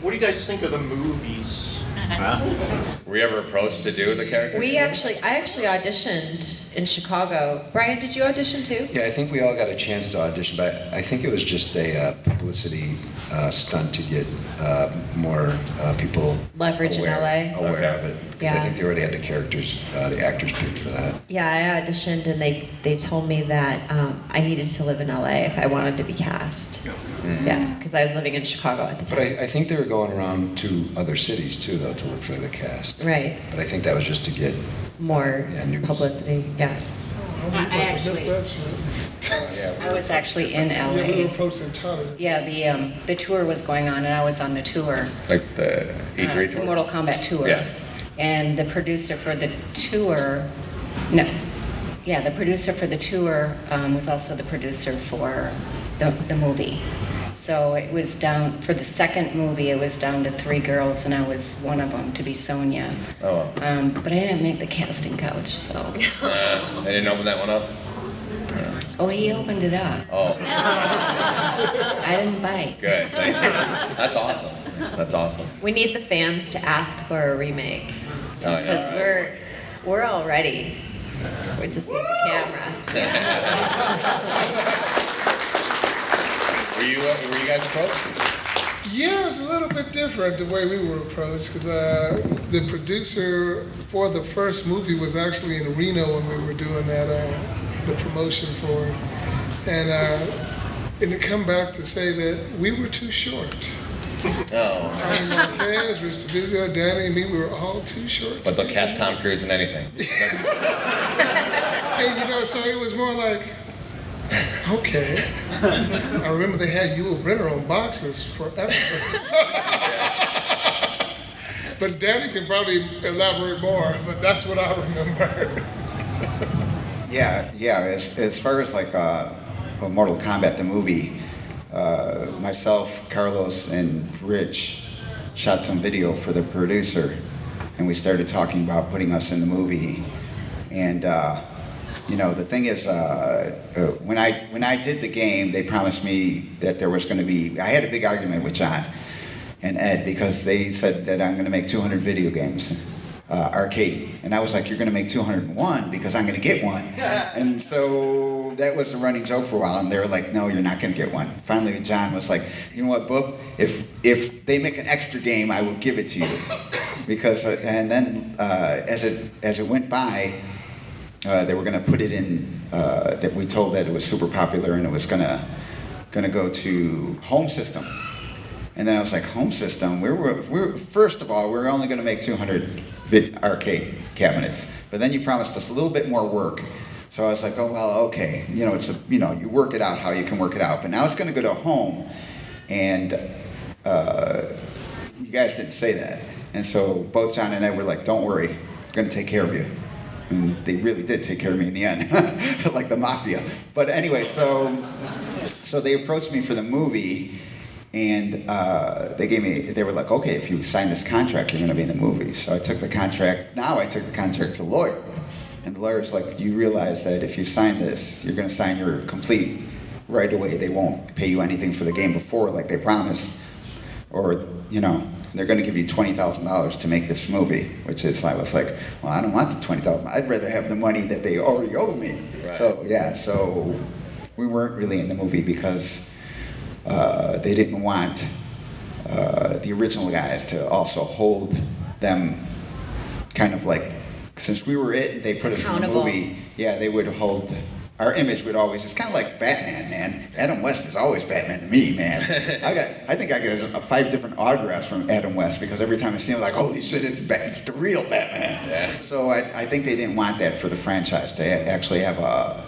K: What do you guys think of the movies?
A: Were you ever approached to do the character?
I: I actually auditioned in Chicago. Brian, did you audition too?
G: Yeah, I think we all got a chance to audition, but I think it was just a publicity stunt to get more people
I: Leverage in LA.
G: aware of it. Because I
I: Yeah.
G: think they already had the characters, the actors picked for that.
I: Yeah, I auditioned and they told me that I needed to live in LA if I wanted to be cast. Yeah, because I was living in Chicago at the
G: But
I: time.
G: I think they were going around to other cities too, though, to look for the cast.
I: Right,
G: But I think that was just to get
I: more
G: news.
I: publicity. Yeah.
H: I must have missed that shit.
E: I was actually in
H: Yeah, we were
E: LA.
H: approaching Tony.
E: Yeah, the tour was going on, and I was on the tour,
A: Like the E3
E: the
A: tour?
E: Mortal Kombat tour.
A: Yeah.
E: And the producer for the tour, the producer for the tour was also the producer for the movie. So it was down, for the second movie, it was down to 3 girls, and I was one of them, to be Sonya.
A: Oh, well.
E: But I didn't make the casting couch, so.
A: They didn't open that one up?
E: Oh, he opened it up.
A: Oh,
E: I didn't bite.
A: good. Thank you. That's awesome. That's awesome.
I: We need the fans to ask for a remake
A: Oh, yeah.
I: because we're all ready. We just need the camera.
A: Were you guys approached?
H: Yeah, it was a little bit different the way we were approached because the producer for the first movie was actually in Reno when we were doing that, the promotion for it. And it come back to say that we were too short.
A: No.
H: Tony Marquez, Mr. Vizio, Danny, and me, we were all too short.
A: But they'll cast Tom Cruise in anything.
H: And so it was more like, okay. I remember they had Yul Brynner on boxes forever. But Danny can probably elaborate more, but that's what I remember.
F: Yeah. As far as like Mortal Kombat the movie, myself, Carlos, and Rich shot some video for the producer, and we started talking about putting us in the movie. And the thing is, when I did the game, they promised me that there was going to be. I had a big argument with John and Ed because they said that I'm going to make 200 video games. Arcade, and I was like, you're going to make 201 because I'm going to get one. And so that was a running joke for a while, and they were like, no, you're not going to get one. Finally, John was like, you know what, Bub, if they make an extra game, I will give it to you. Because and then as it went by, they were going to put it in that we told that it was super popular and it was going to go to Home System. And then I was like, Home System? We're first of all, we're only going to make 200 arcade cabinets. But then you promised us a little bit more work. So I was like, oh, well, okay. You work it out how you can work it out. But now it's going to go to Home. And you guys didn't say that. And so both John and I were like, don't worry. We're going to take care of you. And they really did take care of me in the end, like the mafia. But anyway, so they approached me for the movie. And they were like, okay, if you sign this contract, you're going to be in the movie. So I took the contract. Now I took the contract to the lawyer. And the lawyer's like, you realize that if you sign this, you're going to sign your complete right away. They won't pay you anything for the game before like they promised. Or, they're going to give you $20,000 to make this movie. Which is, I was like, well, I don't want the $20,000. I'd rather have the money that they already owe me. Right. So we weren't really in the movie because they didn't want the original guys to also hold them since we were it, they put us in the movie. Yeah, they would hold our image would always, it's kind of like Batman, man. Adam West is always Batman to me, man. I think I get 5 different autographs from Adam West because every time I see him, I'm like, holy shit, it's the real Batman.
A: Yeah.
F: So I think they didn't want that for the franchise. They actually have a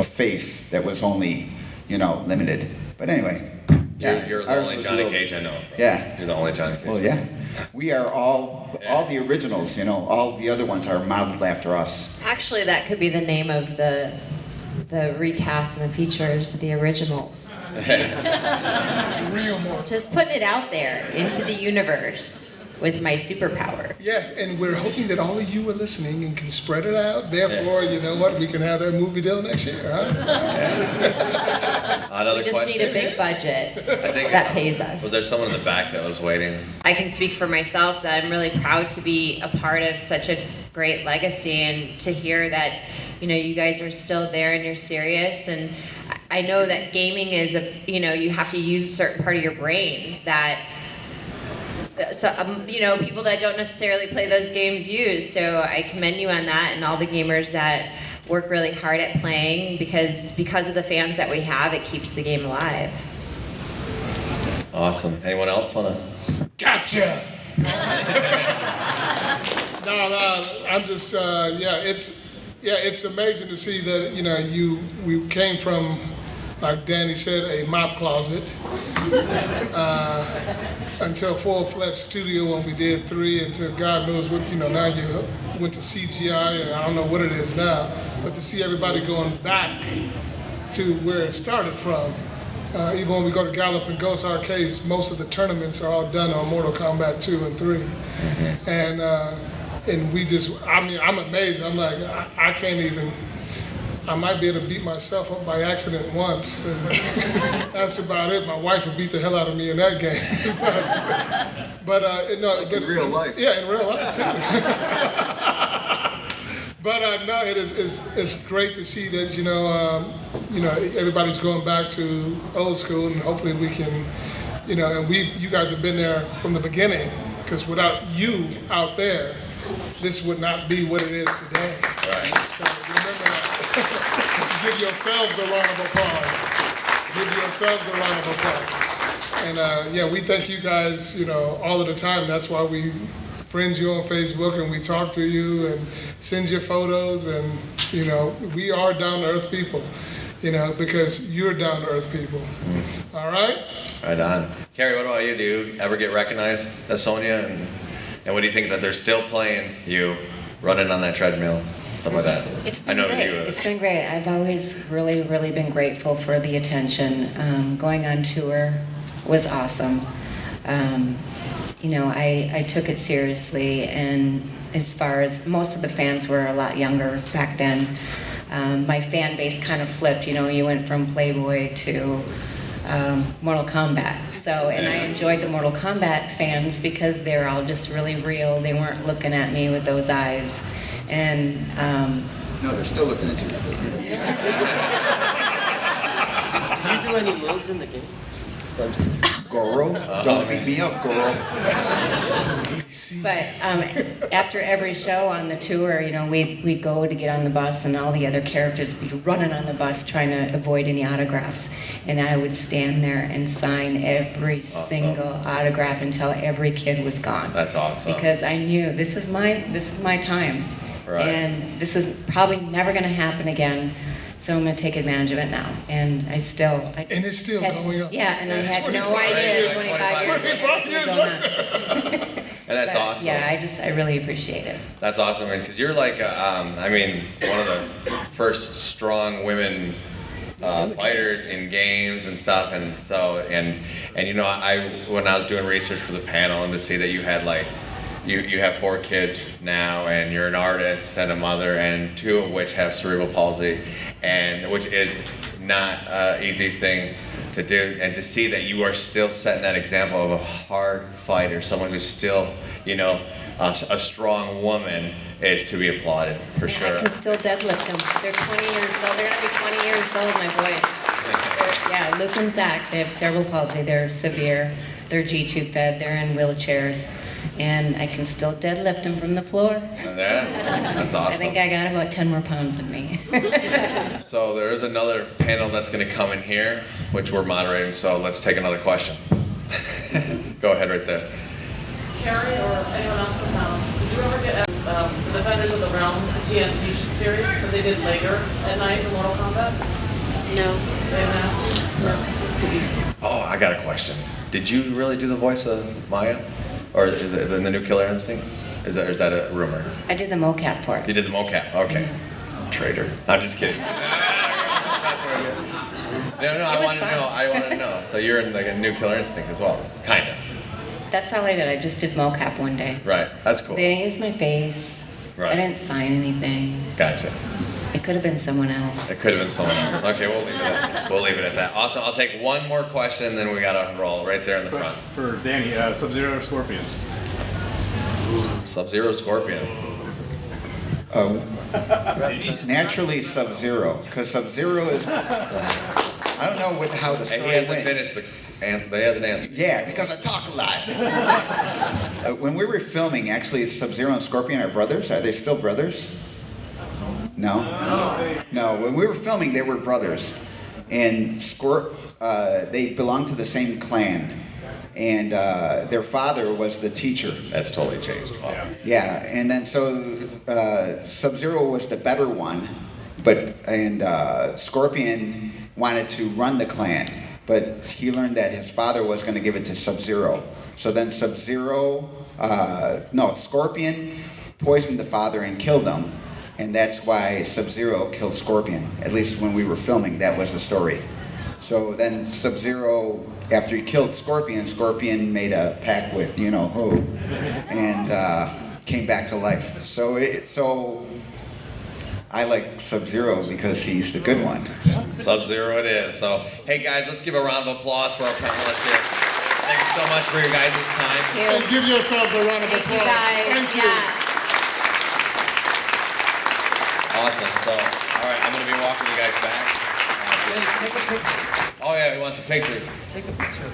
F: face that was only, limited. But anyway.
A: You're the only Johnny Cage I know. Bro.
F: Yeah.
A: You're the only Johnny Cage.
F: Well, yeah. We are all the originals, all the other ones are modeled after us.
I: Actually, that could be the name of the recast and the features, the originals.
H: It's real more.
I: Just putting it out there into the universe with my superpower.
H: Yes, and we're hoping that all of you are listening and can spread it out. Therefore, you know what? We can have that movie deal next year, huh?
A: Another
I: We just
A: question.
I: need a big budget
A: I think
I: that pays us.
A: Was there someone in the back that was waiting?
C: I can speak for myself that I'm really proud to be a part of such a great legacy and to hear that, you guys are still there and you're serious. And I know that gaming is you have to use a certain part of your brain that, people that don't necessarily play those games use. So I commend you on that and all the gamers that work really hard at playing because of the fans that we have, it keeps the game alive.
A: Awesome. Anyone else want to?
H: Gotcha! No, I'm just, it's amazing to see that, we came from, like Danny said, a mop closet, until full-fledged studio when we did 3, until God knows what, now you went to CGI, and I don't know what it is now, but to see everybody going back to where it started from. Even when we go to Gallup and Ghost Arcades, most of the tournaments are all done on Mortal Kombat 2 and 3. Mm-hmm. And we just, I'm amazed. I'm like, I can't even, I might be able to beat myself up by accident once. And that's about it. My wife would beat the hell out of me in that game. but in real life. Yeah, in real life too. But no, it's great to see that everybody's going back to old school, and hopefully we can, and you guys have been there from the beginning, because without you out there, this would not be what it is today.
A: Right.
H: So remember that. Give yourselves a round of applause. Give yourselves a round of applause. And we thank you guys, all of the time. That's why we friends you on Facebook and we talk to you and send you photos, and we are down to earth people, because you're down to earth people. All right?
A: Right on. Kerri, what about you? Do you ever get recognized as Sonya? And what do you think that they're still playing you running on that treadmill? Stuff like that.
E: It's been great. It's been great. I've always really, really been grateful for the attention. Going on tour was awesome. I took it seriously, and as far as most of the fans were a lot younger back then, my fan base kind of flipped. You went from Playboy to Mortal Kombat. So, and I enjoyed the Mortal Kombat fans because they're all just really real. They weren't looking at me with those eyes. And
F: no, they're still looking at you.
D: Do you do any moves in the game?
F: Goro, don't beat me up, Goro.
E: But after every show on the tour, we'd go to get on the bus, and all the other characters would be running on the bus trying to avoid any autographs. And I would stand there and sign every single autograph until every kid was gone.
A: That's awesome.
E: Because I knew this is my time.
A: Right.
E: And this is probably never going to happen again. So I'm going to take advantage of it now. And and it's
H: still going up.
E: Yeah, and I had no idea 25 years later.
A: And that's awesome.
E: Yeah, I really appreciate it.
A: That's awesome, because you're like, one of the first strong women fighters in games and stuff, and so when I was doing research for the panel, and to see that you had you have 4 kids now, and you're an artist and a mother, and 2 of which have cerebral palsy, and which is not an easy thing to do, and to see that you are still setting that example of a hard fighter, someone who's still, a strong woman, is to be applauded, for sure.
E: I can still deadlift them. They're 20 years old. They're going to be 20 years old, my boys. Luke and Zach, they have cerebral palsy. They're severe. They're G-tube fed. They're in wheelchairs. and I can still deadlift him from the floor.
A: Yeah, that's awesome.
E: I think I got about 10 more pounds in me.
A: So there is another panel that's going to come in here, which we're moderating, so let's take another question. Go ahead right there.
L: Kerri or anyone else in the panel, did you ever get the Defenders of the Realm TNT series that they did later at night in Mortal Kombat?
C: No.
L: They didn't ask you? No.
A: Oh, I got a question. Did you really do the voice of Maya? Or is it the new Killer Instinct? Is that a rumor?
E: I did the mocap for it.
A: You did the mocap, okay. Traitor. I'm just kidding. No, I wanted to know. So you're in like a new Killer Instinct as well, kind of.
E: That's all I did. I just did mocap one day.
A: Right, that's cool.
E: They didn't use my face.
A: Right.
E: I didn't sign anything.
A: Gotcha.
E: It could have been someone else.
A: It could have been someone else. Okay, we'll leave it at that. Awesome. I'll take one more question, then we gotta roll right there in the front.
M: For Danny, Sub-Zero or Scorpion?
A: Sub-Zero, Scorpion.
F: Naturally Sub-Zero, because Sub-Zero is, I don't know how the story
A: And he hasn't
F: went.
A: finished he hasn't answered.
F: Yeah, because I talk a lot. When we were filming, actually, Sub-Zero and Scorpion are brothers. Are they still brothers? No? No, when we were filming, they were brothers. And they belonged to the same clan. And their father was the teacher.
A: That's totally changed. Wow.
F: Yeah, and then so Sub-Zero was the better one, and Scorpion wanted to run the clan, but he learned that his father was going to give it to Sub-Zero. So then Scorpion poisoned the father and killed him, and that's why Sub-Zero killed Scorpion. At least when we were filming, that was the story. So then Sub-Zero, after he killed Scorpion, Scorpion made a pact with you know who, and came back to life. So I like Sub-Zero because he's the good one.
A: Sub-Zero it is. So, hey guys, let's give a round of applause for our panelists here. Thank you so much for your guys' time.
H: And give yourselves a round of applause.
C: Thank you guys.
A: Awesome. So, all right, I'm going to be walking you guys back.
D: Take a picture.
A: Oh yeah, he wants a picture.
D: Take a picture.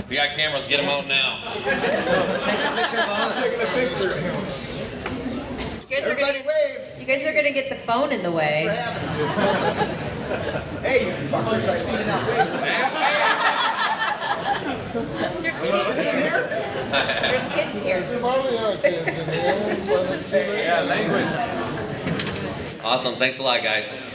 A: We got cameras, get them out now.
D: Take a picture of us.
H: Taking a picture.
C: Everybody wave. You guys are gonna get the phone in the way.
F: Hey, you fuckers, I see you now.
E: There's kids here.
H: There probably are kids in here. But it's too late.
A: Awesome, thanks a lot guys.